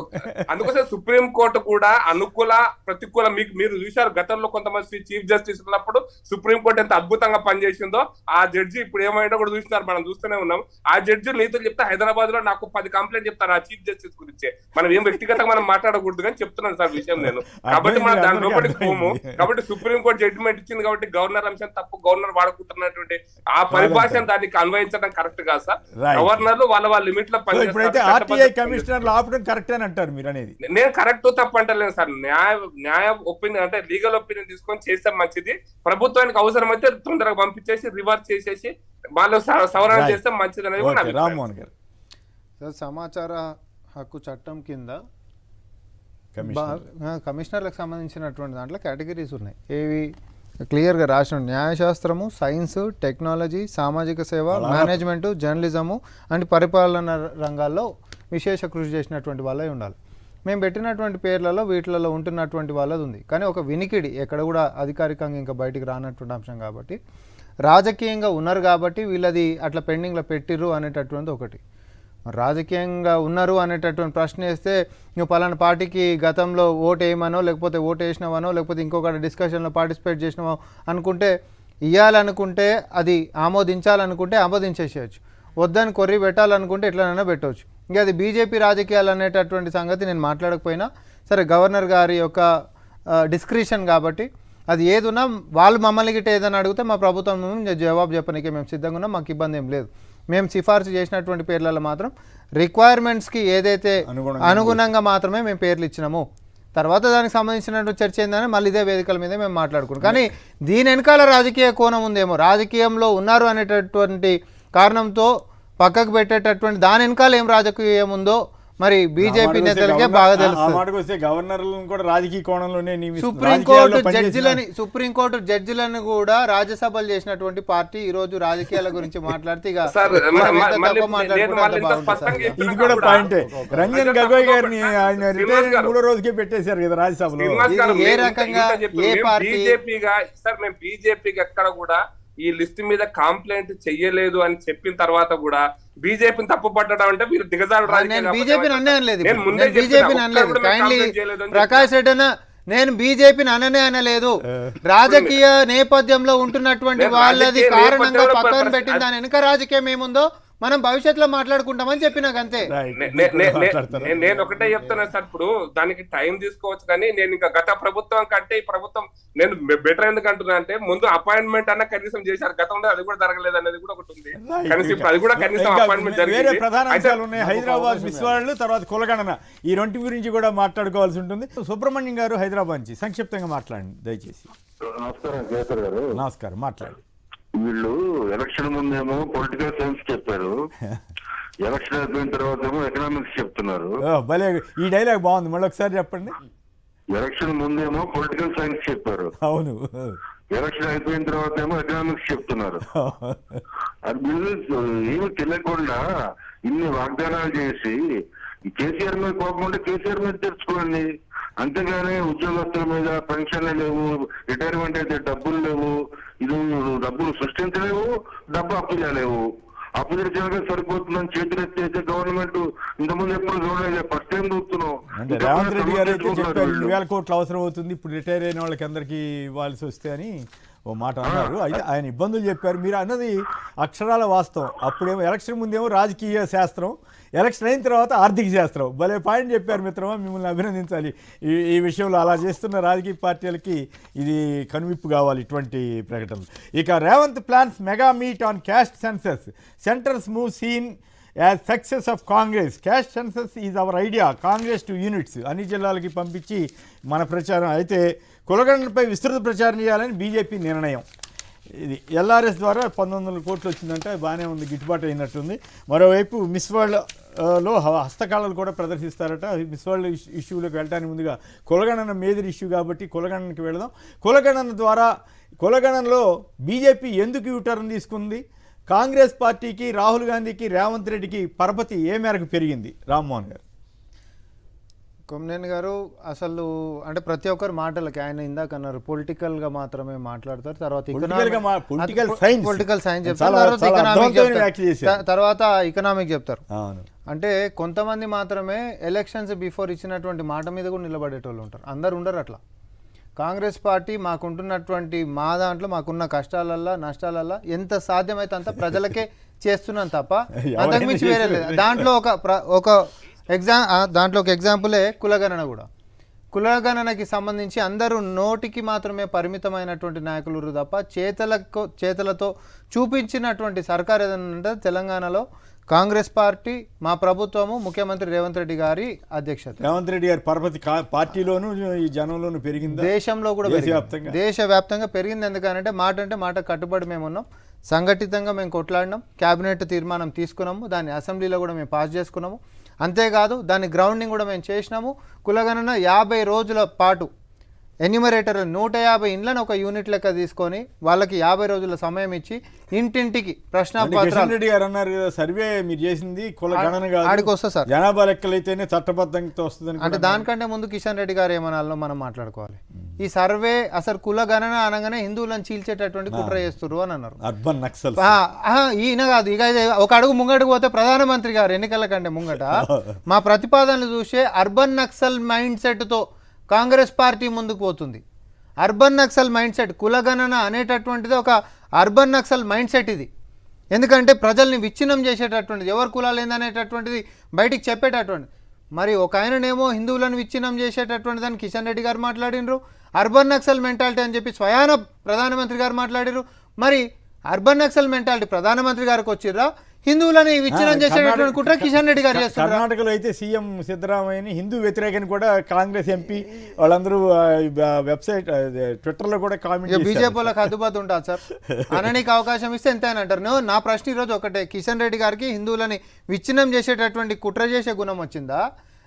అందుకోసం సుప్రీంకోర్టు కూడా అనుకూల ప్రతికూల మీరు చూశారు. గతంలో కొంతమంది చీఫ్ జస్టిస్ ఉన్నప్పుడు సుప్రీంకోర్టు ఎంత అద్భుతంగా పనిచేసిందో, ఆ జడ్జి ఇప్పుడు ఏమైనా కూడా చూస్తున్నారు, మనం చూస్తూనే ఉన్నాం. ఆ జడ్జి నీతో చెప్తే హైదరాబాద్ లో నాకు 10 కంప్లైంట్ చెప్తారు ఆ చీఫ్ జస్టిస్ గురించి. మనం ఏం వ్యక్తిగతంగా మనం మాట్లాడకూడదు కానీ చెప్తున్నాను సార్ విషయం నేను. కాబట్టి మనం దాని లోపలికి పోము. కాబట్టి సుప్రీంకోర్టు జడ్జిమెంట్ ఇచ్చింది కాబట్టి గవర్నర్ అంశం తప్పు, గవర్నర్ వాడుకుంటున్నటువంటి ఆ పరిభాషను దానికి అన్వయించడం కరెక్ట్ కాదు సార్. గవర్నర్లు వాళ్ళ లిమిట్ లో పనిచేస్తారు. నేను కరెక్ట్ తప్పు అంటలేను సార్. న్యాయ ఒపీనియన్ అంటే లీగల్ ఒపీనియన్ తీసుకొని చేస్తే మంచిది. ప్రభుత్వానికి అవసరమైతే తొందరగా పంపించేసి రివర్స్ చేసేసి వాళ్ళు సవరణ చేస్తే మంచిది అనేది రామ్మోహన్ గారు. సమాచార హక్కు చట్టం కింద కమిషనర్లకు సంబంధించినటువంటి దాంట్లో కేటగిరీస్ ఉన్నాయి. ఏవి క్లియర్గా రాసిన న్యాయశాస్త్రము, సైన్స్, టెక్నాలజీ, సామాజిక సేవ, మేనేజ్మెంటు, జర్నలిజము అండ్ పరిపాలన రంగాల్లో విశేష కృషి చేసినటువంటి వాళ్ళే ఉండాలి. మేము పెట్టినటువంటి పేర్లలో వీటిలలో ఉంటున్నటువంటి వాళ్ళది ఉంది. కానీ ఒక వినికిడి ఎక్కడ కూడా అధికారికంగా ఇంకా బయటికి రానటువంటి అంశం కాబట్టి, రాజకీయంగా ఉన్నారు కాబట్టి వీళ్ళది అట్లా పెండింగ్లో పెట్టిర్రు అనేటటువంటి ఒకటి. రాజకీయంగా ఉన్నారు అనేటటువంటి ప్రశ్న వేస్తే నువ్వు పలానా పార్టీకి గతంలో ఓటు వేయమనో లేకపోతే ఓటు వేసినావనో లేకపోతే ఇంకొకటి డిస్కషన్లో పార్టిసిపేట్ చేసినావో అనుకుంటే, ఇవ్వాలనుకుంటే అది ఆమోదించాలనుకుంటే ఆమోదించేసేయచ్చు, వద్దని కొర్రి పెట్టాలనుకుంటే ఎట్లనైనా పెట్టవచ్చు. ఇంకా అది బీజేపీ రాజకీయాలు అనేటటువంటి సంగతి నేను మాట్లాడకపోయినా సరే, గవర్నర్ గారి యొక్క డిస్క్రిషన్ కాబట్టి అది ఏదున్నా వాళ్ళు మమ్మల్ని గిట్ట ఏదైనా అడిగితే మా ప్రభుత్వం జవాబు చెప్పనీకే మేము సిద్ధంగా ఉన్నాం, మాకు ఇబ్బంది ఏం లేదు. మేము సిఫార్సు చేసినటువంటి పేర్లలో మాత్రం రిక్వైర్మెంట్స్కి ఏదైతే అనుగుణంగా మాత్రమే మేము పేర్లు ఇచ్చినాము. తర్వాత దానికి సంబంధించినటువంటి చర్చ ఏందని మళ్ళీ ఇదే వేదికల మీద మేము మాట్లాడుకున్నాం. కానీ దీని వెనకాల రాజకీయ కోణం ఉందేమో, రాజకీయంలో ఉన్నారు అనేటటువంటి కారణంతో పక్కకు పెట్టేటటువంటి దాని వెనకాల ఏం రాజకీయం ఉందో మరి బీజేపీ నేతలకే బాగా తెలుసు. గవర్నర్లను కూడా రాజకీయ కోణంలోనే సుప్రీంకోర్టు జడ్జిలను కూడా రాజ్యసభలు చేసినటువంటి పార్టీ ఈ రోజు రాజకీయాల గురించి మాట్లాడితే ఇది కూడా పాయింటే. రంజన్ గగోయ్ గారిని ఆయన రిటైర్ 3వ రోజుకే పెట్టేశారు కదా రాజ్యసభలో. ఏ రకంగా ఏ పార్టీ బీజేపీకి ఎక్కడ కూడా ఈ లిస్ట్ మీద కంప్లైంట్ చెయ్యలేదు అని చెప్పిన తర్వాత కూడా బీజేపీని తప్పు పట్టడం అంటే మీరు దిగజారు. బీజేపీని అనలేదు, ప్రకాష్ రెడ్డి నేను బీజేపీని అనలేదు. రాజకీయ నేపథ్యంలో ఉంటున్నటువంటి వాళ్ళది కారణంగా పక్కన పెట్టిన దాని వెనుక రాజకీయం ఏముందో మనం భవిష్యత్తులో మాట్లాడుకుంటామని చెప్పినాక అంతే. నేను ఒకటే చెప్తున్నా సార్, ఇప్పుడు దానికి టైం తీసుకోవచ్చు కానీ నేను ఇంకా గత ప్రభుత్వం కంటే ఈ ప్రభుత్వం నేను బెటర్ ఎందుకు అంటున్నా అంటే, ముందు అపాయింట్మెంట్ అన్న కనీసం చేశారు, గతంలో అది కూడా జరగలేదు అనేది కూడా ఒకటి ఉంది. కనీసం ఇప్పుడు అది కూడా కనీసం అపాయింట్మెంట్ జరిగింది. ప్రధాన అంశాలు ఉన్నాయి, హైదరాబాద్ మిస్ వరల్డ్, తర్వాత కులగణన, ఈ రెండు గురించి కూడా మాట్లాడుకోవాల్సి ఉంటుంది. సుబ్రహ్మణ్యం గారు హైదరాబాద్ నుంచి సంక్షిప్తంగా మాట్లాడండి దయచేసి. నమస్కారం, మాట్లాడండి. వీళ్ళు ఎలక్షన్ ముందేమో పొలిటికల్ సైన్స్ చెప్పారు, ఎలక్షన్ అయిపోయిన తర్వాత ఏమో ఎకనామిక్స్ చెప్తున్నారు. భలే, ఈ డైలాగ్ బాగుంది, మళ్ళీ ఒకసారి చెప్పండి. ఎలక్షన్ ముందేమో పొలిటికల్ సైన్స్ చెప్పారు, అవును, ఎలక్షన్ అయిపోయిన తర్వాత ఏమో ఎకనామిక్స్ చెప్తున్నారు. అది వీళ్ళు ఏమి తెలియకుండా ఇన్ని వాగ్దానాలు చేసి కేసీఆర్ మీద కోపం ఉంటే కేసీఆర్ మీద తెచ్చుకోండి, అంతేగాని ఉద్యోగస్తుల మీద పెన్షన్లు లేవు, రిటైర్మెంట్ అయితే డబ్బులు లేవు, ఇది డబ్బులు సృష్టించలేవు, డబ్బు అప్పు చేయలేవు. అప్పు తెచ్చాక సరిపోతుందని చేతులు ఎత్తేస్తే గవర్నమెంట్ ఇంతకుముందు ఎప్పుడు చూడలేదు, ఫస్ట్ టైం చూస్తున్నాం. రేవంత్ రెడ్డి గారు అయితే చెప్పారు 2,000 కోట్లు అవసరం అవుతుంది ఇప్పుడు రిటైర్ అయిన వాళ్ళకి అందరికీ ఇవ్వాల్సి వస్తే అని ఓ మాట అన్నారు. అయితే ఆయన ఇబ్బందులు చెప్పారు. మీరు అన్నది అక్షరాల వాస్తవం. అప్పుడేమో ఎలక్షన్ ముందేమో రాజకీయ శాస్త్రం, ఎలక్షన్ అయిన తర్వాత ఆర్థిక శాస్త్రం. భలే పాయింట్ చెప్పారు మిత్రమా, మిమ్మల్ని అభినందించాలి. ఈ విషయంలో అలా చేస్తున్న రాజకీయ పార్టీలకి ఇది కనువిప్పు కావాలి ఇటువంటి ప్రకటనలు. ఇక Revanth plans mega meet on caste census, centre's move seen as success of Congress, caste census is our idea, Congress to units. అన్ని జిల్లాలకి పంపించి మన ప్రచారం. అయితే కులగణనపై విస్తృత ప్రచారం చేయాలని బీజేపీ నిర్ణయం. ఇది ఎల్ఆర్ఎస్ ద్వారా 1900 కోట్లు వచ్చిందంటే బాగానే ఉంది, గిట్టుబాటు అయినట్టుంది. మరోవైపు మిస్ వరల్డ్లో హస్తకళలు కూడా ప్రదర్శిస్తారట. మిస్ వరల్డ్ ఇష్యూలోకి వెళ్ళడానికి ముందుగా కులగణన మేజర్ ఇష్యూ కాబట్టి కులగణనకి వెళదాం. కులగణనలో బీజేపీ ఎందుకు యూటర్న్ తీసుకుంది? కాంగ్రెస్ పార్టీకి, రాహుల్ గాంధీకి, రేవంత్ రెడ్డికి పరపతి ఏ మేరకు పెరిగింది? రామ్మోహన్ గారు. కొమ్మినేని గారు అసలు అంటే ప్రతి ఒక్కరు మాటలకి ఆయన ఇందాక అన్నారు పొలిటికల్గా మాత్రమే మాట్లాడతారు, తర్వాత పొలిటికల్ సైన్స్ చెప్తారు, తర్వాత ఎకనామిక్ చెప్తారు. అంటే కొంతమంది మాత్రమే ఎలక్షన్స్ బిఫోర్ ఇచ్చినటువంటి మాట మీద కూడా నిలబడేటోళ్ళు ఉంటారు, అందరు ఉండరు అట్లా. కాంగ్రెస్ పార్టీ మాకుంటున్నటువంటి దాంట్లో మాకున్న కష్టాలల్లో నష్టాలల్లో ఎంత సాధ్యమైతే అంత ప్రజలకే చేస్తున్నాం తప్ప అంతకుమించి వేరే లేదు. దాంట్లో ఒక ఎగ్జాంపులే కులగణన కూడా. కులగణనకి సంబంధించి అందరూ నోటికి మాత్రమే పరిమితమైనటువంటి నాయకులు తప్ప చేతలతో చూపించినటువంటి సర్కార్ ఏదైనా తెలంగాణలో కాంగ్రెస్ పార్టీ, మా ప్రభుత్వము, ముఖ్యమంత్రి రేవంత్ రెడ్డి గారి అధ్యక్షత. రేవంత్ రెడ్డి గారి పరపతి పార్టీలోను ఈ జనంలోనూ పెరిగింది, దేశంలో కూడా దేశవ్యాప్తంగా పెరిగింది. ఎందుకంటే మాట కట్టుబడి మేము ఉన్నాం, సంఘటితంగా మేము కొట్లాడినాం, క్యాబినెట్ తీర్మానం తీసుకున్నాము, దాన్ని అసెంబ్లీలో కూడా మేము పాస్ చేసుకున్నాము. అంతేకాదు దాని గ్రౌండింగ్ కూడా మేము చేసినాము. కులగణన 50 రోజుల పాటు ఎన్యూమరేటర్ 150 ఇండ్లను ఒక యూనిట్ లెక్క తీసుకొని వాళ్ళకి 50 రోజుల సమయం ఇచ్చి ఇంటింటికి ప్రశ్నపత్రాలు సర్వే మీరు చేసింది కులగణన ఆడికి వస్తా సార్, జనాభా లెక్కలైతేనే చట్టబద్ధంగా వస్తుంది అంటే దానికంటే ముందు కిషన్ రెడ్డి గారు ఏమనాలో మనం మాట్లాడుకోవాలి. ఈ సర్వే అసలు కులగణన అనగానే హిందువులను చీల్చేటటువంటి కుట్ర చేస్తున్నారు అని అన్నారు. అర్బన్ నక్సల్ ఈయన కాదు, ఇక ఒక అడుగు ముంగడుగు పోతే ప్రధానమంత్రి గారు ఎన్నికల కంటే ముంగట మా ప్రతిపాదనలు చూసే అర్బన్ నక్సల్ మైండ్ సెట్తో కాంగ్రెస్ పార్టీ ముందుకు పోతుంది. అర్బన్ నక్సల్ మైండ్ సెట్, కులగణన అనేటటువంటిది ఒక అర్బన్ నక్సల్ మైండ్ సెట్ ఇది. ఎందుకంటే ప్రజల్ని విచ్ఛిన్నం చేసేటటువంటిది, ఎవరు కులాలు ఏందనేటటువంటిది బయటికి చెప్పేటటువంటిది. మరి ఒక ఆయననేమో హిందువులను విచ్ఛిన్నం చేసేటటువంటి దాన్ని కిషన్ రెడ్డి గారు మాట్లాడినరు, అర్బన్ నక్సల్ మెంటాలిటీ అని చెప్పి స్వయాన ప్రధానమంత్రి గారు మాట్లాడారు. మరి అర్బన్ నక్సల్ మెంటాలిటీ ప్రధానమంత్రి గారికి వచ్చిర్రా, హిందువులని విచ్ఛిన్నం చేసేటటువంటి కుట్ర కిషన్ రెడ్డి గారు చేస్తారు. కర్ణాటకలో అయితే సీఎం సిద్ధరామయ్యని హిందూ వ్యతిరేకని కూడా కాంగ్రెస్ ఎంపీ వాళ్ళందరూ వెబ్సైట్ ట్విట్టర్లో కూడా కామెంట్. బీజేపీ వాళ్ళకి హద్దుబాటు ఉంటుంది సార్, అనడానికి అవకాశం ఇస్తే ఎంత అని అంటారు. నా ప్రశ్న ఈరోజు ఒకటే, కిషన్ రెడ్డి గారికి హిందువులని విచ్ఛిన్నం చేసేటటువంటి కుట్ర చేసే గుణం వచ్చిందా,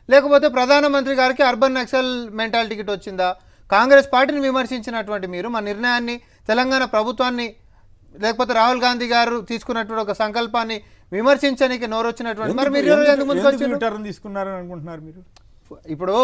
లేకపోతే ప్రధానమంత్రి గారికి అర్బన్ నక్సల్ మెంటాలిటీ టికెట్ వచ్చిందా? కాంగ్రెస్ పార్టీని విమర్శించినటువంటి మీరు మా నిర్ణయాన్ని, తెలంగాణ ప్రభుత్వాన్ని, లేకపోతే రాహుల్ గాంధీ గారు తీసుకున్నటువంటి ఒక సంకల్పాన్ని విమర్శించడానికి నోరొచ్చినటువంటి మరి మీరు ఎందుకు ముందుకు తీసుకున్నారని అనుకుంటున్నారు మీరు? ఇప్పుడు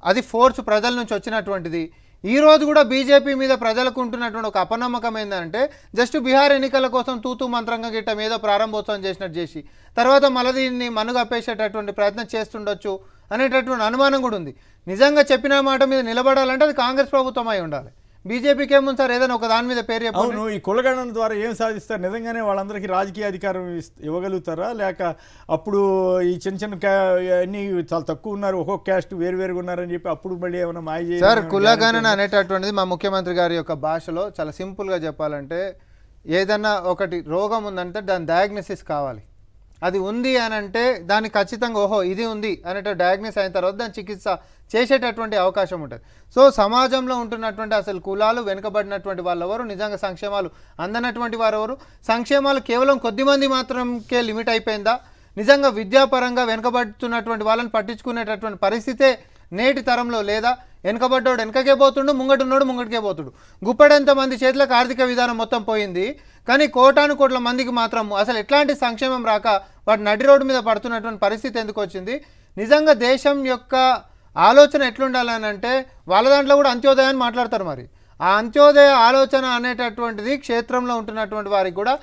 అది ఫోర్స్ ప్రజల నుంచి వచ్చినటువంటిది. ఈ రోజు కూడా బీజేపీ మీద ప్రజలకు ఉంటున్నటువంటి ఒక అపనమ్మకం ఏంటంటే జస్ట్ బీహార్ ఎన్నికల కోసం తూతూ మంత్రంగా గిట్ట ఏదో ప్రారంభోత్సవం చేసినట్టు చేసి తర్వాత మళ్ళీ దీన్ని మనుగప్పేసేటటువంటి ప్రయత్నం చేస్తుండొచ్చు అనేటటువంటి అనుమానం కూడా ఉంది. నిజంగా చెప్పిన మాట మీద నిలబడాలంటే అది కాంగ్రెస్ ప్రభుత్వం అయి ఉండాలి. బీజేపీకి ఏముంది సార్, ఏదైనా ఒక దాని మీద పేరు చెప్పండి. ఈ కులగణన ద్వారా ఏం సాధిస్తారు? నిజంగానే వాళ్ళందరికీ రాజకీయ అధికారం ఇవ్వగలుగుతారా, లేక అప్పుడు ఈ చిన్న అన్ని చాలా తక్కువ ఉన్నారు, ఒక్కొక్క క్యాస్ట్ వేరువేరుగా ఉన్నారని చెప్పి అప్పుడు మళ్ళీ ఏమైనా మాయ సార్? కులగణన అనేటటువంటిది మా ముఖ్యమంత్రి గారి యొక్క భాషలో చాలా సింపుల్గా చెప్పాలంటే, ఏదన్నా ఒకటి రోగం ఉందంటే దాని డయాగ్నోసిస్ కావాలి. అది ఉంది అని అంటే దాన్ని ఖచ్చితంగా ఓహో ఇది ఉంది అనేట డయాగ్నోస్ అయిన తర్వాత దాని చికిత్స చేసేటటువంటి అవకాశం ఉంటుంది. సో సమాజంలో ఉంటున్నటువంటి అసలు కులాలు వెనుకబడినటువంటి వాళ్ళు ఎవరు, నిజంగా సంక్షేమాలు అందనటువంటి వారు ఎవరు, సంక్షేమాలు కేవలం కొద్దిమంది మాత్రంకే లిమిట్ అయిపోయిందా, నిజంగా విద్యాపరంగా వెనుకబడుతున్నటువంటి వాళ్ళని పట్టించుకునేటటువంటి పరిస్థితే నేటి తరంలో లేదా? వెనుకబడ్డాడు వెనకకే పోతుండు, ముంగటున్నాడు ముంగటికే పోతుడు. గుప్పెడంత మంది చేతులకు ఆర్థిక విధానం మొత్తం పోయింది, కానీ కోటాను కోట్ల మందికి మాత్రం అసలు ఎట్లాంటి సంక్షేమం రాక వాటి నడి రోడ్డు మీద పడుతున్నటువంటి పరిస్థితి ఎందుకు వచ్చింది? నిజంగా దేశం యొక్క ఆలోచన ఎట్లుండాలని అంటే వాళ్ళ దాంట్లో కూడా అంత్యోదయాన్ని మాట్లాడతారు. మరి ఆ అంత్యోదయ ఆలోచన అనేటటువంటిది క్షేత్రంలో ఉంటున్నటువంటి వారికి కూడా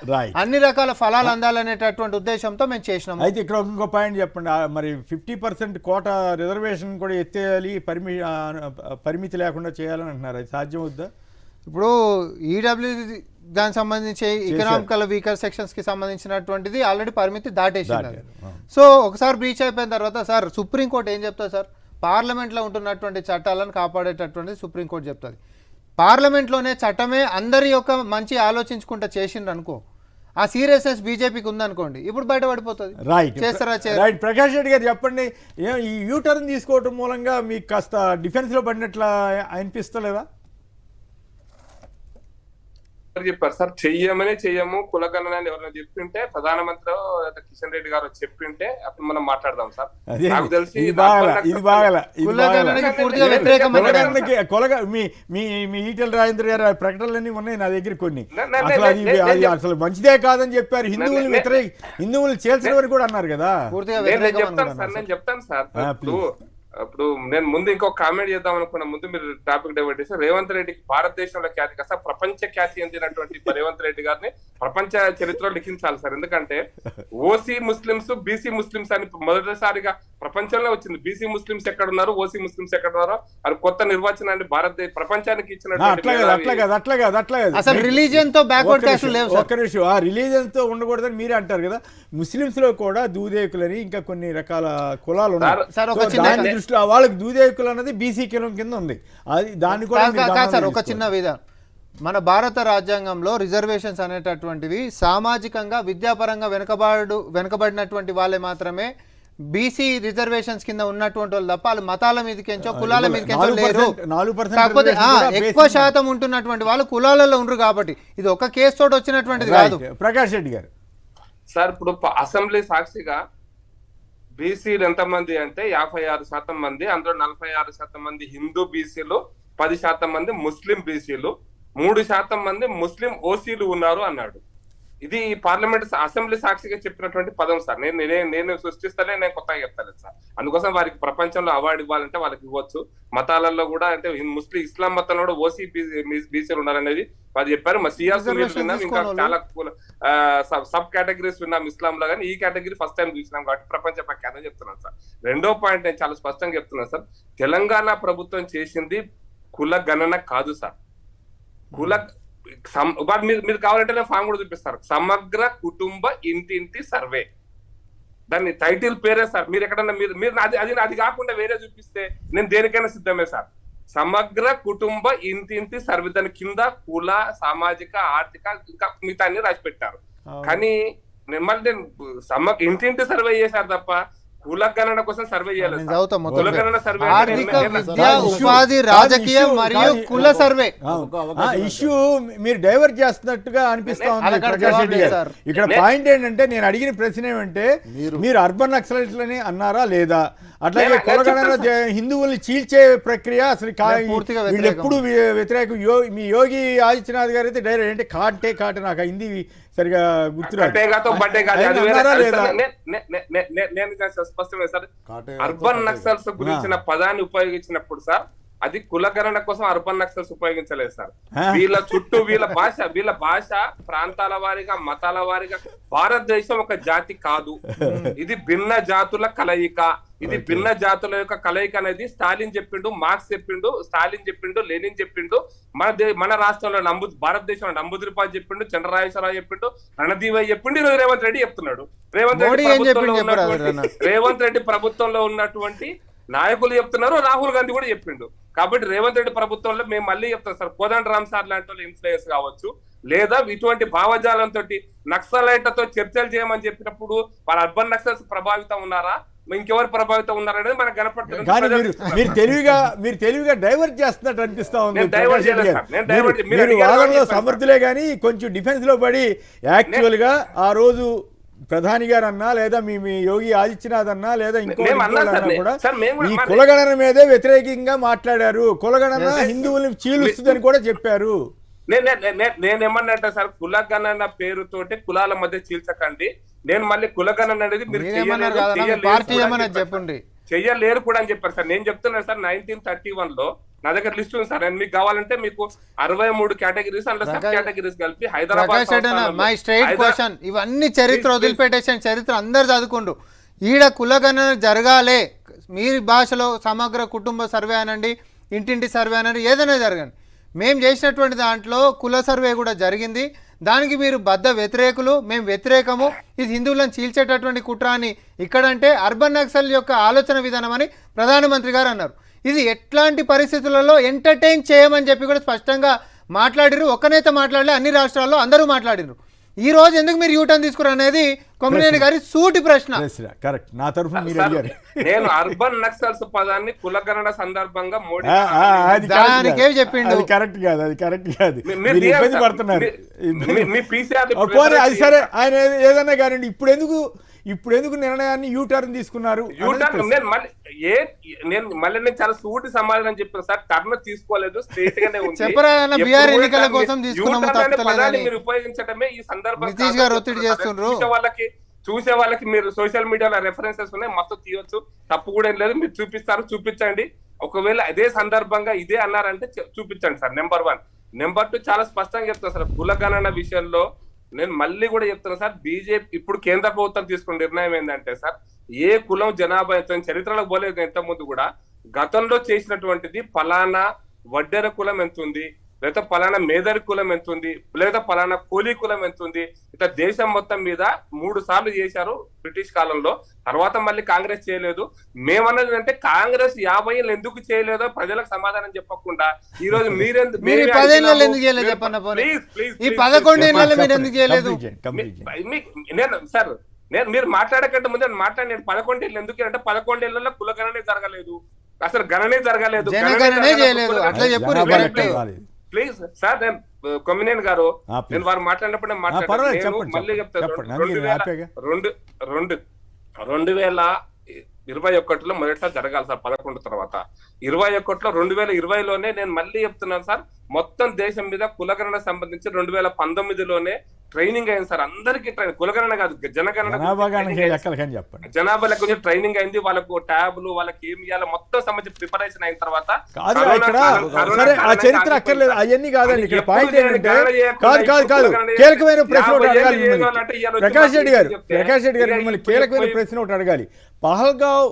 అన్ని రకాల ఫలాలు అందాలనేటటువంటి ఉద్దేశంతో మేము చేసినాం. అయితే ఇక్కడ ఇంకో పాయింట్ చెప్పండి, మరి 50% కోట రిజర్వేషన్ కూడా ఎత్తేయాలి, పరిమితి లేకుండా చేయాలని అంటున్నారు, అది సాధ్యం అవుద్దా? ఇప్పుడు ఈడబ్ల్యూసీ దానికి సంబంధించి ఎకనామికల్ వీకర్ సెక్షన్స్కి సంబంధించినటువంటిది ఆల్రెడీ పరిమితి దాటేసింది. సో ఒకసారి బ్రీచ్ అయిపోయిన తర్వాత సార్ సుప్రీంకోర్టు ఏం చెప్తుంది సార్? పార్లమెంట్లో ఉంటున్నటువంటి చట్టాలను కాపాడేటటువంటిది సుప్రీంకోర్టు చెప్తుంది. పార్లమెంట్లోనే చట్టమే అందరి యొక్క మంచి ఆలోచించుకుంటా చేసిండ్రు అనుకో, ఆ సీరియస్నెస్ బీజేపీకి ఉందనుకోండి, ఇప్పుడు బయటపడిపోతుంది. చేస్తారా? ప్రకాష్ రెడ్డి గారు చెప్పండి, ఈ యూటర్న్ తీసుకోవటం మూలంగా మీకు కాస్త డిఫెన్స్లో పడినట్లా అనిపిస్తలేదా? చెప్పారు సార్, చెయ్యము కులగణన అని ఎవరైనా చెప్పింటే ప్రధానమంత్రి కిషన్ రెడ్డి గారు చెప్పింటే అప్పుడు మనం మాట్లాడదాం సార్. అదే నాకు తెలిసి ఇది బాగాల ఇది బాగాల ఇది కులగణనకి పూర్తిగా బాగాల. వ్యతిరేకం కులగణనకి మీ ఈటెల రాజేంద్ర గారు ప్రకటనలన్నీ ఉన్నాయి నా దగ్గర కొన్ని. అసలు అది అసలు మంచిదే కాదని చెప్పారు. హిందువులు చేల్చిన వరకు కూడా అన్నారు కదా. పూర్తిగా నేను వ్యతిరేకం చెప్తాను సార్, నేను చెప్తాను సార్. ఇప్పుడు నేను ముందు ఇంకొక కామెంట్ చేద్దాం అనుకున్నా, ముందు మీరు టాపిక్ డైవర్ట్ చేస్తే రేవంత్ రెడ్డికి భారతదేశంలో ఖ్యాతి కాస్త ప్రపంచ ఖ్యాతి చెందినటువంటి రేవంత్ రెడ్డి గారిని ప్రపంచ చరిత్రలో లిఖించాలి సార్. ఎందుకంటే ఓసీ ముస్లిమ్స్ బీసీ ముస్లిమ్స్ అని మొదటిసారిగా ప్రపంచంలో వచ్చింది. బీసీ ముస్లిమ్స్ ఎక్కడ ఉన్నారు, ఓసీ ముస్లిమ్స్ ఎక్కడ ఉన్నారో అది కొత్త నిర్వచనాన్ని భారతదేశ ప్రపంచానికి అసలు రిలీజియన్ తో బ్యాక్వర్డ్ క్యాస్ట్ లేవు. ఒక్క నిమిషం, ఆ రిలీజియన్ తో ఉండకూడదని మీరే అంటారు కదా. ముస్లిమ్స్ లో కూడా దూదేకులని ఇంకా కొన్ని రకాల కులాలు ఉన్నాయి. వాళ్ళకి దూదేకులు అన్నది బీసీ కులం కింద ఉంది. అది దాన్ని కూడా సార్ ఒక చిన్న విధానం, మన భారత రాజ్యాంగంలో రిజర్వేషన్స్ అనేటటువంటివి సామాజికంగా విద్యాపరంగా వెనుకబడినటువంటి వాళ్ళే మాత్రమే బీసీ రిజర్వేషన్స్ కింద ఉన్నటువంటి వాళ్ళు తప్ప వాళ్ళు మతాల మీదకెంచో కులాల మీదకెంచో లేరు. కాకపోతే ఎక్కువ శాతం ఉంటున్నటువంటి వాళ్ళు కులాలలో ఉండరు కాబట్టి ఇది ఒక కేసు తోటి వచ్చినటువంటిది కాదు. ప్రకాష్ రెడ్డి గారు సార్, ఇప్పుడు అసెంబ్లీ సాక్షిగా బీసీలు ఎంతమంది అంటే 56% మంది, అందులో 46% మంది హిందూ బీసీలు, 10% మంది ముస్లిం బీసీలు, 3% మంది ముస్లిం ఓసీలు ఉన్నారు అన్నాడు. ఇది పార్లమెంట్ అసెంబ్లీ సాక్షిగా చెప్పినటువంటి పదం సార్. నేను సృష్టిస్తానే, నేను కొత్తగా చెప్తాను సార్. అందుకోసం వారికి ప్రపంచంలో అవార్డు ఇవ్వాలంటే వాళ్ళకి ఇవ్వచ్చు. మతాలలో కూడా అంటే ముస్లిం ఇస్లాం మతంలో కూడా ఓసీ బీసీలు ఉన్నారనేది వాళ్ళు చెప్పారు. మా సిఆర్సీ విన్నాం, ఇంకా చాలా సబ్ కేటగిరీస్ విన్నాం ఇస్లాం లో, కానీ ఈ కేటగిరీ ఫస్ట్ టైం చూసినాం కాబట్టి ప్రపంచ ప్రఖ్యాతం చెప్తున్నాను సార్. రెండో పాయింట్ నేను చాలా స్పష్టంగా చెప్తున్నాను సార్, తెలంగాణ ప్రభుత్వం చేసింది కుల గణన కాదు సార్. మీరు కావాలంటే నేను ఫామ్ కూడా చూపిస్తారు, సమగ్ర కుటుంబ ఇంటింటి సర్వే. దాన్ని టైటిల్ పేరే సార్. మీరు ఎక్కడన్నా మీరు అది కాకుండా వేరే చూపిస్తే నేను దేనికైనా సిద్ధమే సార్. సమగ్ర కుటుంబ ఇంటింటి సర్వే, దాని కింద కుల, సామాజిక, ఆర్థిక, ఇంకా మిగతా అన్ని రాసి పెట్టారు. కానీ మళ్ళీ ఇంటింటి సర్వే చేశారు తప్ప కుల గణన కోసం సర్వే చేయాలి. ఆర్థిక, విద్య, ఉపాధి, రాజకీయం మరియు కుల సర్వే ఇష్యూ మీరు డైవర్ట్ చేస్తున్నట్టుగా అనిపిస్తా ఉంది ప్రకాష్ రెడ్డి గారు. ఇక్కడ పాయింట్ ఏంటంటే, నేను అడిగిన ప్రశ్న ఏమంటే, మీరు అర్బన్ నక్సలైట్లని అన్నారా లేదా, అట్లాగే కులగణన హిందువుల్ని చీల్చే ప్రక్రియ అసలు వీళ్ళు ఎప్పుడు వ్యతిరేకం. మీ యోగి ఆదిత్యనాథ్ గారు అయితే డైరెక్ట్ అంటే కాటే నాకు హిందీ సరిగా గుర్తురాదు. అర్బన్ నక్సల్స్ గురించిన పదాన్ని ఉపయోగించినప్పుడు సార్, అది కులగణన కోసం అర్బన్ నక్సల్స్ ఉపయోగించలేదు సార్. వీళ్ళ చుట్టూ వీళ్ళ భాష ప్రాంతాల వారిగా, మతాల వారిగా, భారతదేశం ఒక జాతి కాదు, ఇది భిన్న జాతుల కలయిక. ఇది భిన్న జాతుల యొక్క కలయిక అనేది స్టాలిన్ చెప్పిండు, మార్క్స్ చెప్పిండు, స్టాలిన్ చెప్పిండు, లెనిన్ చెప్పిండు. మన రాష్ట్రంలో భారతదేశంలో నంబూదిరిపాల్ చెప్పిండు, చంద్రరాజేశ్వరరావు చెప్పిండు, రణదీవయ్య చెప్పిండు, ఈరోజు రేవంత్ రెడ్డి చెప్తున్నాడు. రేవంత్ రెడ్డి ప్రభుత్వంలో ఉన్నటువంటి నాయకులు చెప్తున్నారు, రాహుల్ గాంధీ కూడా చెప్పిండు. కాబట్టి రేవంత్ రెడ్డి ప్రభుత్వంలో మేము మళ్ళీ చెప్తాం సార్, కోదండరామ్ సార్ లాంటి వాళ్ళు ఇన్ఫ్లుయెన్స్ కావచ్చు, లేదా ఇటువంటి భావజాలంతో నక్సలైట్లతో చర్చలు చేయమని చెప్పినప్పుడు వాళ్ళు అర్బన్ నక్సల్స్ ప్రభావితం ఉన్నారా, ఇంకెవరు ప్రభావితం ఉన్నారనేది మనకు కనపడుతుంది. మీరు తెలివిగా డైవర్ట్ చేస్తున్నట్టు అనిపిస్తా ఉంది. సమర్థులే కానీ కొంచెం డిఫెన్స్ లో పడి యాక్చువల్ గా ఆ రోజు ప్రధాని గారు అన్నా, లేదా మీ యోగి ఆదిత్యనాథ్ అన్నా, లేదా ఇంకో కూడా ఈ కులగణన మీదే వ్యతిరేకంగా మాట్లాడారు. కులగణన హిందువుల్ని చీలుస్తుందని కూడా చెప్పారు. నేనేమన్నా సార్, కులగణన పేరుతోటి కులాల మధ్య చీల్చకండి. నేను మళ్ళీ కులగణన అనేది మీరు చెయ్యలేరు కూడా అని చెప్పారు సార్. నేను చెప్తున్నాను సార్, 1931 లో నా దగ్గర లిస్ట్ ఉంది సార్. నేను మీకు కావాలంటే మీకు 63 కేటగిరీస్ అందులో సబ్ కేటగిరీస్ కలిపి హైదరాబాద్ ఇవన్నీ చరిత్ర వదిలిపెట్టేసిన చరిత్ర అందరు చదువుకుంటూ ఈడ కులగణన జరగాలి. మీ భాషలో సమగ్ర కుటుంబ సర్వే అనండి, ఇంటింటి సర్వే అనండి, ఏదైనా జరగండి. మేము చేసినటువంటి దాంట్లో కుల సర్వే కూడా జరిగింది. దానికి మీరు బద్ద వ్యతిరేకులు, మేము వ్యతిరేకము, ఇది హిందువులను చీల్చేటటువంటి కుట్ర అని ఇక్కడంటే అర్బన్ నక్సల్ యొక్క ఆలోచన విధానం అని ప్రధానమంత్రి గారు అన్నారు. ఇది ఎట్లాంటి పరిస్థితులలో ఎంటర్టైన్ చేయమని చెప్పి కూడా స్పష్టంగా మాట్లాడిరు. ఒక్క నేత మాట్లాడలే, అన్ని రాష్ట్రాల్లో అందరూ మాట్లాడిరు. ఈ రోజు ఎందుకు మీరు యూటర్న్ తీసుకున్నారు అనేది కొమ్మినేని గారి సూటి ప్రశ్న. కరెక్ట్. నా తరఫున మీరు సార్, అడిగారు. నేను అర్బన్ నక్సల్స్ పదాన్ని కులగణన సందర్భంగా మోడీ దానికేం చెప్పిండు? అది కరెక్ట్ కాదు, అది కరెక్ట్ కాదు. మీరు మీరు ఇబ్బంది పడుతున్నారు. మీ PCR పోనీ అది సరే, ఆయన ఏదన్నా కానివ్వండి. ఇప్పుడు ఎందుకు నిర్ణయాన్ని యూటర్న్ తీసుకున్నారు? నేను మళ్ళీ చాలా సూటి సమాధానం చెప్పాను సార్. టర్న్ తీసుకోలేదు, స్ట్రైట్ గానే ఉంది. చెప్పరా బిఆర్ ఎన్నికల కోసం తీసుకున్నాము, పదాన్ని మీరు ఉపయోగించడమే ఈ సందర్భంగా నితీష్ గారు ఒత్తిడి చేస్తున్నారు. చూసే వాళ్ళకి మీరు సోషల్ మీడియాలో రెఫరెన్సెస్ ఉన్నాయి, మొత్తం తీయొచ్చు, తప్పు కూడా ఏం లేదు. మీరు చూపిస్తారు, చూపించండి. ఒకవేళ అదే సందర్భంగా ఇదే అన్నారంటే చూపించండి సార్. నెంబర్ 1. నెంబర్ 2, చాలా స్పష్టంగా చెప్తాను సార్, కులగణన విషయంలో నేను మళ్ళీ కూడా చెప్తున్నా సార్. బీజేపీ ఇప్పుడు కేంద్ర ప్రభుత్వం తీసుకున్న నిర్ణయం ఏంటంటే సార్, ఏ కులం జనాభా చరిత్రలో పోలేదు ఇంత ముందు కూడా. గతంలో చేసినటువంటిది ఫలానా వడ్డెర కులం ఎంత ఉంది, లేదా ఫలానా మేదరి కులం ఎంత ఉంది, లేదా ఫలానా కూలీ కులం ఎంత ఉంది, ఇట్లా దేశం మొత్తం మీద 3 సార్లు చేశారు బ్రిటిష్ కాలంలో. తర్వాత మళ్ళీ కాంగ్రెస్ చేయలేదు. మేమన్నది అంటే కాంగ్రెస్ 50 ఏళ్ళు ఎందుకు చేయలేదో ప్రజలకు సమాధానం చెప్పకుండా ఈ రోజు మీరు 10 ఏళ్ళు ఎందుకు చేయలేదు చెప్పండి. ఈ 11 ఏళ్ళలో మీరు ఎందుకు చేయలేదు? నేను సార్, మీరు మాట్లాడకంటే ముందు నేను మాట్లాడి 11 ఏళ్ళు ఎందుకు అంటే 11 ఏళ్లలో కులగణనే జరగలేదు, అసలు గణనే జరగలేదు, ప్లీజ్ సార్. నేను కొమ్మినేని గారు, నేను వారు మాట్లాడినప్పుడు మళ్ళీ చెప్తాను. 2021లో మొదటిసారి జరగాలి సార్, 11 తర్వాత 21లో 2020లోనే నేను మళ్ళీ చెప్తున్నాను సార్. మొత్తం దేశం మీద కులగణన సంబంధించి 2019లోనే ట్రైనింగ్ అయింది సార్. అందరికీ కులగణన కాదు, జనగణన జనాభా లెక్క కొంచెం ట్రైనింగ్ అయింది. వాళ్ళకు ట్యాబ్లు, వాళ్ళకి ఏమి ఇవ్వాలి మొత్తం సంబంధించి ప్రిపరేషన్ అయిన తర్వాత చరిత్ర అక్కర్లేదు, అవన్నీ కాదండి. ఇక్కడ పాయింట్ ఏంటంటే కీలకమైన ప్రశ్న ఒకటి అడగాలి ప్రకాష్ రెడ్డి గారు. మిమ్మల్ని కీలకమైన ప్రశ్న ఒకటి అడగాలి. పహల్గావ్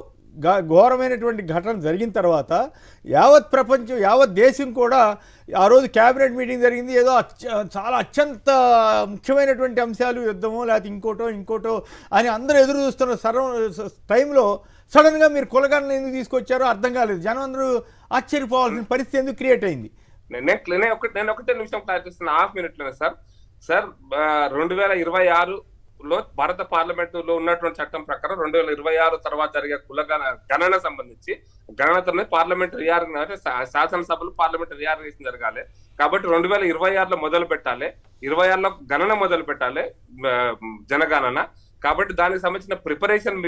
ఘోరమైనటువంటి ఘటన జరిగిన తర్వాత యావత్ ప్రపంచం, యావత్ దేశం కూడా ఆ రోజు క్యాబినెట్ మీటింగ్ జరిగింది. ఏదో చాలా అత్యంత ముఖ్యమైనటువంటి అంశాలు, యుద్ధమో లేకపోతే ఇంకోటో అని అందరూ ఎదురు చూస్తున్న టైంలో సడన్గా మీరు కులగణన ఎందుకు తీసుకొచ్చారో అర్థం కాలేదు. జనం అందరూ ఆశ్చర్యపోవాల్సిన పరిస్థితి ఎందుకు క్రియేట్ అయింది? నేను ఒకటే నిమిషం క్లారిఫికేషన్, హాఫ్ మినిట్లోనే సార్. 2026లో భారత పార్లమెంటులో ఉన్నటువంటి చట్టం ప్రకారం 2026 తర్వాత జరిగే గణన సంబంధించి గణనతోనే పార్లమెంట్ శాసనసభలు పార్లమెంట్ రియార్గనైజేషన్ జరగాలి. కాబట్టి 2026లో మొదలు పెట్టాలి, 26లో గణన మొదలు పెట్టాలి, జనగణన. కాబట్టి దానికి సంబంధించిన ప్రిపరేషన్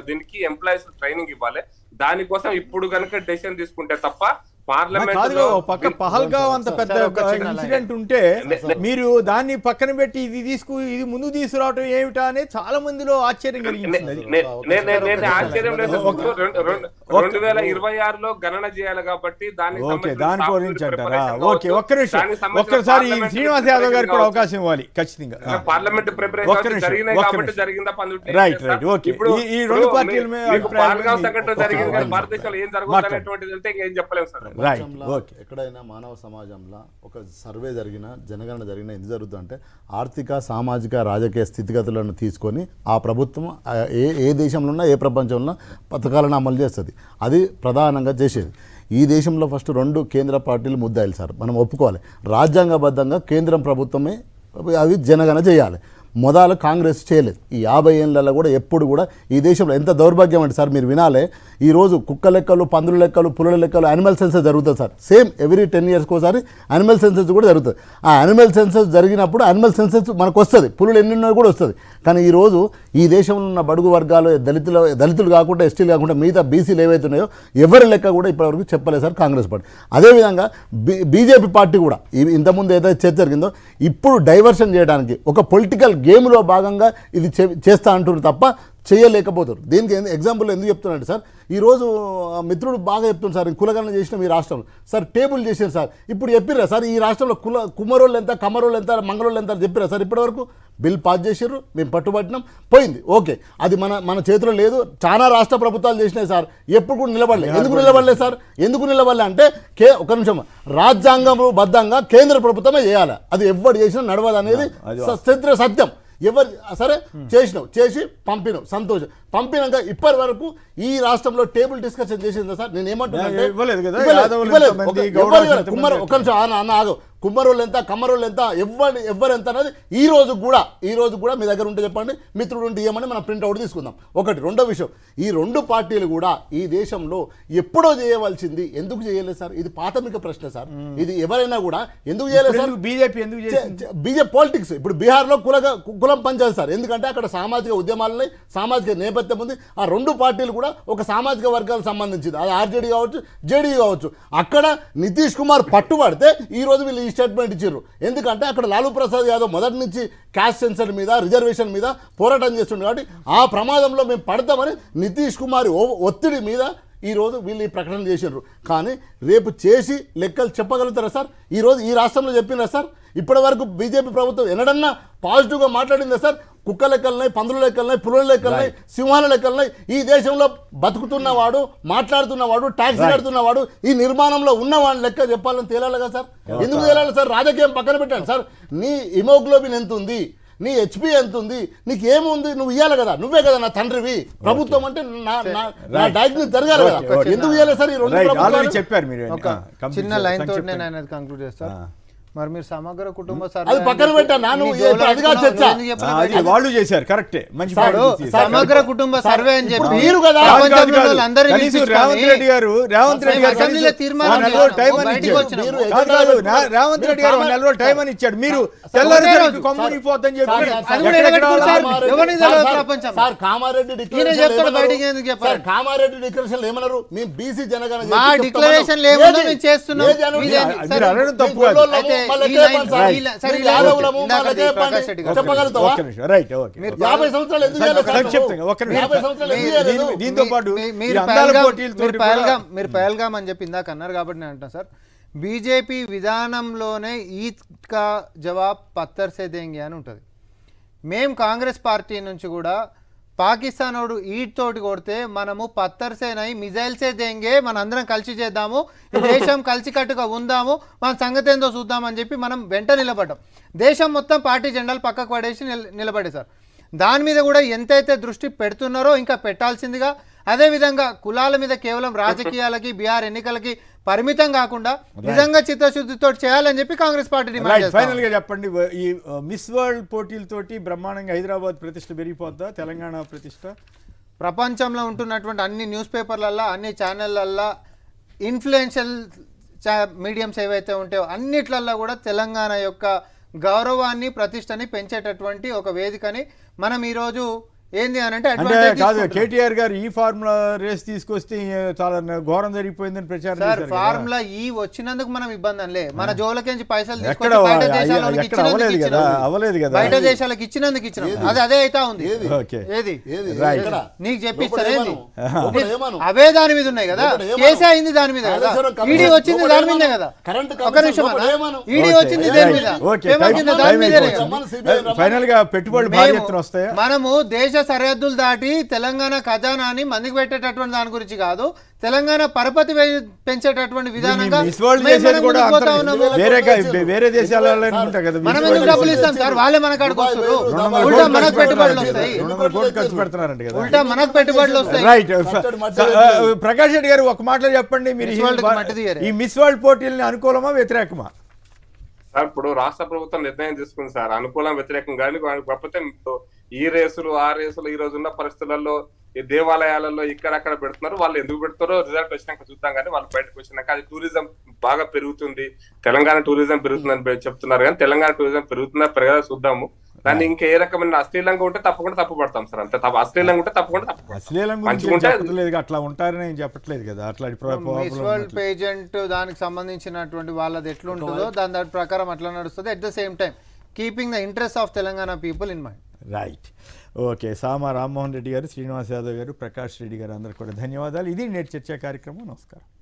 దీనికి ఎంప్లాయీస్ ట్రైనింగ్ ఇవ్వాలి. దానికోసం ఇప్పుడు కనుక డెసిషన్ తీసుకుంటే తప్ప పార్లమెంట్ పక్క పహల్గావ్ అంత పెద్ద ఇన్సిడెంట్ ఉంటే మీరు దాన్ని పక్కన పెట్టి ఇది ముందు తీసుకురావటం ఏమిటా అనేది చాలా మందిలో ఆశ్చర్యం కలిగింది. 2026లో గణన చేయాలి కాబట్టి దాని గురించి అంటారా? ఓకే, ఒక్కసారి శ్రీనివాస్ యాదవ్ గారికి కూడా అవకాశం ఇవ్వాలి ఖచ్చితంగా. పార్లమెంట్ ప్రిపరేషన్ జరిగినాయి కాబట్టి జరిగిందా? రైట్. ఓకే, ఈ రెండు పార్టీల జరిగింది భారతదేశంలో ఏం జరుగుతున్నటువంటిది అంటే ఏం చెప్పలేము సార్. ఎక్కడైనా మానవ సమాజంలో ఒక సర్వే జరిగిన, జనగణన జరిగిన ఎందుకు జరుగుతుందంటే ఆర్థిక, సామాజిక, రాజకీయ స్థితిగతులను తీసుకొని ఆ ప్రభుత్వం ఏ దేశంలో ఉన్నా, ఏ ప్రపంచంలో పథకాలను అమలు చేస్తుంది. అది ప్రధానంగా చేసేది. ఈ దేశంలో ఫస్ట్ 2 కేంద్ర పార్టీలు ముద్దాయిలు సార్, మనం ఒప్పుకోవాలి. రాజ్యాంగబద్ధంగా కేంద్రం ప్రభుత్వమే అవి జనగణన చేయాలి. మొదలు కాంగ్రెస్ చేయలేదు. ఈ 50 ఏళ్ళలో కూడా ఎప్పుడు కూడా ఈ దేశంలో ఎంత దౌర్భాగ్యం అంటే సార్, మీరు వినాలే, ఈరోజు కుక్క లెక్కలు, పందుల లెక్కలు, పులుల లెక్కలు, యానిమల్ సెన్సస్ జరుగుతుంది సార్. సేమ్ ఎవ్రీ 10 ఇయర్స్కి ఒకసారి యానిమల్ సెన్సస్ కూడా జరుగుతుంది. ఆ యానిమల్ సెన్సస్ జరిగినప్పుడు యానిమల్ సెన్సస్ మనకు వస్తుంది, పులులు ఎన్నున్నో కూడా వస్తుంది. కానీ ఈరోజు ఈ దేశంలో ఉన్న బడుగు వర్గాలు, దళితులు కాకుండా, ఎస్టీలు కాకుండా మిగతా బీసీలు ఏవైతే ఉన్నాయో ఎవరి లెక్క కూడా ఇప్పటివరకు చెప్పలేదు సార్ కాంగ్రెస్ పార్టీ. అదేవిధంగా బీజేపీ పార్టీ కూడా ఇంతకుముందు ఏదైతే చర్చ జరిగిందో ఇప్పుడు డైవర్షన్ చేయడానికి ఒక పొలిటికల్ గేమ్లో భాగంగా ఇది చేస్తా అంటున్నారు తప్ప చేయలేకపోతారు. దీనికి ఎగ్జాంపుల్ ఎందుకు చెప్తున్నాడు సార్, ఈరోజు మిత్రుడు బాగా చెప్తుంది సార్, కులగణన చేసిన మీ రాష్ట్రంలో సార్ టేబుల్ చేశారు సార్. ఇప్పుడు చెప్పిరా సార్ ఈ రాష్ట్రంలో కుమ్మరోళ్ళు ఎంత, కమ్మరోళ్ళు ఎంత, మంగళోళ్ళు ఎంత చెప్పిరా సార్? ఇప్పటివరకు బిల్ పాస్ చేసారు, మేము పట్టుబట్టినాం, పోయింది. ఓకే, అది మన చేతిలో లేదు. చాలా రాష్ట్ర ప్రభుత్వాలు చేసినాయి సార్, ఎప్పుడు కూడా నిలబడలేదు. ఎందుకు నిలబడలేదు సార్? ఎందుకు నిలబడలే అంటే ఒక నిమిషం, రాజ్యాంగబద్ధంగా కేంద్ర ప్రభుత్వమే చేయాలి. అది ఎవరు చేసినా నడవదు అనేది సత్యం. ఎవరు సరే చేసి పంపినావు, సంతోషం. పంపినాక ఇప్పటి వరకు ఈ రాష్ట్రంలో టేబుల్ డిస్కషన్ చేసిందా సార్? నేను ఏమంటున్నా, కుమ్మరోళ్ళు ఎంత, కమ్మరోళ్ళు ఎంత, ఎవ్వరు ఎంత అనేది ఈ రోజు కూడా మీ దగ్గర ఉంటే చెప్పండి, మిత్రుడు ఉంటే ఇవ్వమని మనం ప్రింట్అవుట్ తీసుకుందాం. ఒకటి. రెండో విషయం, ఈ రెండు పార్టీలు కూడా ఈ దేశంలో ఎప్పుడో చేయవలసింది ఎందుకు చేయలేదు సార్? ఇది ప్రాథమిక ప్రశ్న సార్. ఇది ఎవరైనా కూడా ఎందుకు చేయలేదు సార్? బీజేపీ ఎందుకు చేసింది? BJP politics. ఇప్పుడు బీహార్లో కులం పంచాలి సార్, ఎందుకంటే అక్కడ సామాజిక ఉద్యమాలని, సామాజిక నేపథ్యం ఉంది. ఆ రెండు పార్టీలు కూడా ఒక సామాజిక వర్గాలకు సంబంధించింది, అది ఆర్జేడీ కావచ్చు, జేడీ కావచ్చు. అక్కడ నితీష్ కుమార్ పట్టుబడితే ఈ రోజు వీళ్ళు ఈ స్టేట్మెంట్ ఇచ్చారు. ఎందుకంటే అక్కడ లాలూ ప్రసాద్ యాదవ్ మొదటి నుంచి క్యాస్ట్ సెన్సర్ మీద, రిజర్వేషన్ మీద పోరాటం చేస్తుండే కాబట్టి ఆ ప్రమాదంలో మేము పడతామని నితీష్ కుమార్ ఒత్తిడి మీద ఈరోజు వీళ్ళు ఈ ప్రకటన చేసినారు. కానీ రేపు చేసి లెక్కలు చెప్పగలుగుతారా సార్? ఈరోజు ఈ రాష్ట్రంలో చెప్పినారా సార్? ఇప్పటి వరకు బీజేపీ ప్రభుత్వం ఎన్నడన్నా పాజిటివ్గా మాట్లాడిందా సార్? కుక్క లెక్కలున్నాయి, పందుల లెక్కలున్నాయి, పులుల లెక్కలున్నాయి, సింహాల లెక్కలున్నాయి. ఈ దేశంలో బతుకుతున్నవాడు, మాట్లాడుతున్నవాడు, ట్యాక్సీ కడుతున్నవాడు, ఈ నిర్మాణంలో ఉన్నవాడిని లెక్క చెప్పాలని తేలాలి కదా సార్? ఎందుకు తేలాలి సార్? రాజకీయం పక్కన పెట్టండి సార్. నీ హిమోగ్లోబిన్ ఎంత ఉంది, నీ హెచ్పి ఎంత ఉంది, నీకు ఏముంది, నువ్వు ఇవ్వాలి కదా. నువ్వే కదా నా తండ్రివి. ప్రభుత్వం అంటే నా డయాగ్నోస్ జరగాలి కదా. ఎందుకు ఇవ్వాలి సార్? ఈ రెండు చెప్పారు మీరు. చిన్న లైన్ తోటి నేను అనేది కంక్లూడ్ చేస్తాను. మరి మీరు సమగ్ర కుటుంబ అది పక్కన పెట్టా వాళ్ళు చేశారు కరెక్టే. మంచి సమగ్ర కుటుంబ సర్వే అని చెప్పి మీరు కదా రేవంత్ రెడ్డి గారు నెల రోజులు టైం అని ఇచ్చాడు. మీరు తెల్లారి కొమ్మునిపోద్దని చెప్పి కామారెడ్డి డిక్లరేషన్ ఏమన్నారు? మేము బీసీ జనగణన డిక్లరేషన్ అనడం తప్పు కాదు. దీంతో పాటు మీరు పహల్గామ్ అని చెప్పి ఇందాక అన్నారు కాబట్టి నేను అంటాను సార్, బీజేపీ విధానంలోనే ఈద్ కా జవాబ్ పత్తర్ సే దేంగే అని ఉంటుంది. మేము కాంగ్రెస్ పార్టీ నుంచి కూడా పాకిస్తాన్ వాడు ఈడ్ తోటి కొడితే మనము పత్తర్సేనై మిజైల్సే దేంగే, మన అందరం కలిసి చేద్దాము, ఈ దేశం కలిసికట్టుగా ఉందాము, మన సంగతి ఏందో చూద్దామని చెప్పి మనం వెంట నిలబడ్డాం. దేశం మొత్తం పార్టీ జెండాలు పక్కకు పడేసి నిలబడేశారు. దాని మీద కూడా ఎంతైతే దృష్టి పెడుతున్నారో ఇంకా పెట్టాల్సిందిగా, అదేవిధంగా కులాల మీద కేవలం రాజకీయాలకి, బీహార్ ఎన్నికలకి పరిమితం కాకుండా నిజంగా చిత్తశుద్ధితో చేయాలని చెప్పి కాంగ్రెస్ పార్టీ డిమాండ్ చేస్తుంది. ఫైనల్ గా చెప్పండి, ఈ మిస్ వరల్డ్ పోటీలతోటి బ్రహ్మాండంగా హైదరాబాద్ ప్రతిష్ట పెరిగిపోద్దా? తెలంగాణ ప్రతిష్ట ప్రపంచంలో ఉంటున్నటువంటి అన్ని న్యూస్ పేపర్లల్లో, అన్ని ఛానళ్ళల్లో, ఇన్ఫ్లుయెన్షియల్ మీడియంస్ ఏవైతే ఉంటాయో అన్నిట్లల్లో కూడా తెలంగాణ యొక్క గౌరవాన్ని, ప్రతిష్టని పెంచేటటువంటి ఒక వేదికని మనం ఈరోజు ఏంది అని అంటే కాదు, కేటీఆర్ గారు ఈ ఫార్ములా రేస్ తీసుకొస్తే చాలా ఘోరం జరిగిపోయిందని ప్రచారం చేశారు. ఫార్ములా ఈ వచ్చినందుకు మనం ఇబ్బంది అనలే, మన జోలకించి పైసలు అవ్వలేదు కదా, బయట దేశాలకు ఇచ్చినందుకు ఇచ్చిన అదే అయితే ఉంది. ఏది నీకు చెప్పిస్తారేంది? అవే దాని మీద ఉన్నాయి కదా, కేసే అయింది దాని మీద కదా, ఈడీ వచ్చింది దాని మీదే కదా. ఒక నిమిషం, ఈడీ వచ్చింది దేని మీద, దాని మీదే. ఫైనల్ గా పెట్టుబడులు భారీ ఎత్తున వస్తాయి. మనము దేశ సరిహద్దులు దాటి తెలంగాణ ఖజానాని మందికి పెట్టేటటువంటి దాని గురించి కాదు, తెలంగాణ పరపతి పెంచేటటువంటి విధానంగా వేరే దేశాలలో మనం ఎందుకు డబ్బులు ఇస్తాం సార్? వాళ్ళే మన కాడికి వస్తారు, ఉల్టా మనకు పెట్టుబడులు వస్తాయి, ఖర్చు పెడుతున్నారంట కదా, ఉల్టా మనకు పెట్టుబడులు వస్తాయి. రైట్. ప్రకాష్ రెడ్డి గారు ఒక మాటలో చెప్పండి, మీరు ఈ మిస్ వరల్డ్ పోటీల్ని అనుకూలమా వ్యతిరేకమా? సార్ ఇప్పుడు రాష్ట్ర ప్రభుత్వం నిర్ణయం తీసుకుంది సార్, అనుకూలం వ్యతిరేకం కానీ, కాకపోతే ఈ రేసులు ఆ రేసులు ఈ రోజు ఉన్న పరిస్థితులలో ఈ దేవాలయాలలో ఇక్కడక్కడ పెడుతున్నారు. వాళ్ళు ఎందుకు పెడతారో రిజల్ట్ వచ్చినాక చూద్దాం, కానీ వాళ్ళు బయటకు వచ్చినాక అది టూరిజం బాగా పెరుగుతుంది, తెలంగాణ టూరిజం పెరుగుతుందని చెప్తున్నారు. కానీ తెలంగాణ టూరిజం పెరుగుతుందా పెరగదా చూద్దాము. దాన్ని ఇంకా ఏ రకమైన అశ్లీలంగా ఉంటే తప్పకుండా తప్పు పడతాం సార్, అంతే. అశ్లీలంగా ఉంటే తప్పకుండా తప్పు. అశ్లీలంగా అట్లా ఉంటారని నేను చెప్పట్లేదు కదా. అట్లా పేజెంట్ దానికి సంబంధించినటువంటి వాళ్ళది ఎట్లుంటుందో దాని ప్రకారం అట్లా నడుస్తుంది. At the same time keeping the interest of Telangana people in mind. Right. Okay. Sama Rammohan Reddy garu, Srinivas Yadav గారు, ప్రకాష్ రెడ్డి గారు అందరూ కూడా ధన్యవాదాలు. ఇది నేటి చర్చా కార్యక్రమం. నమస్కారం.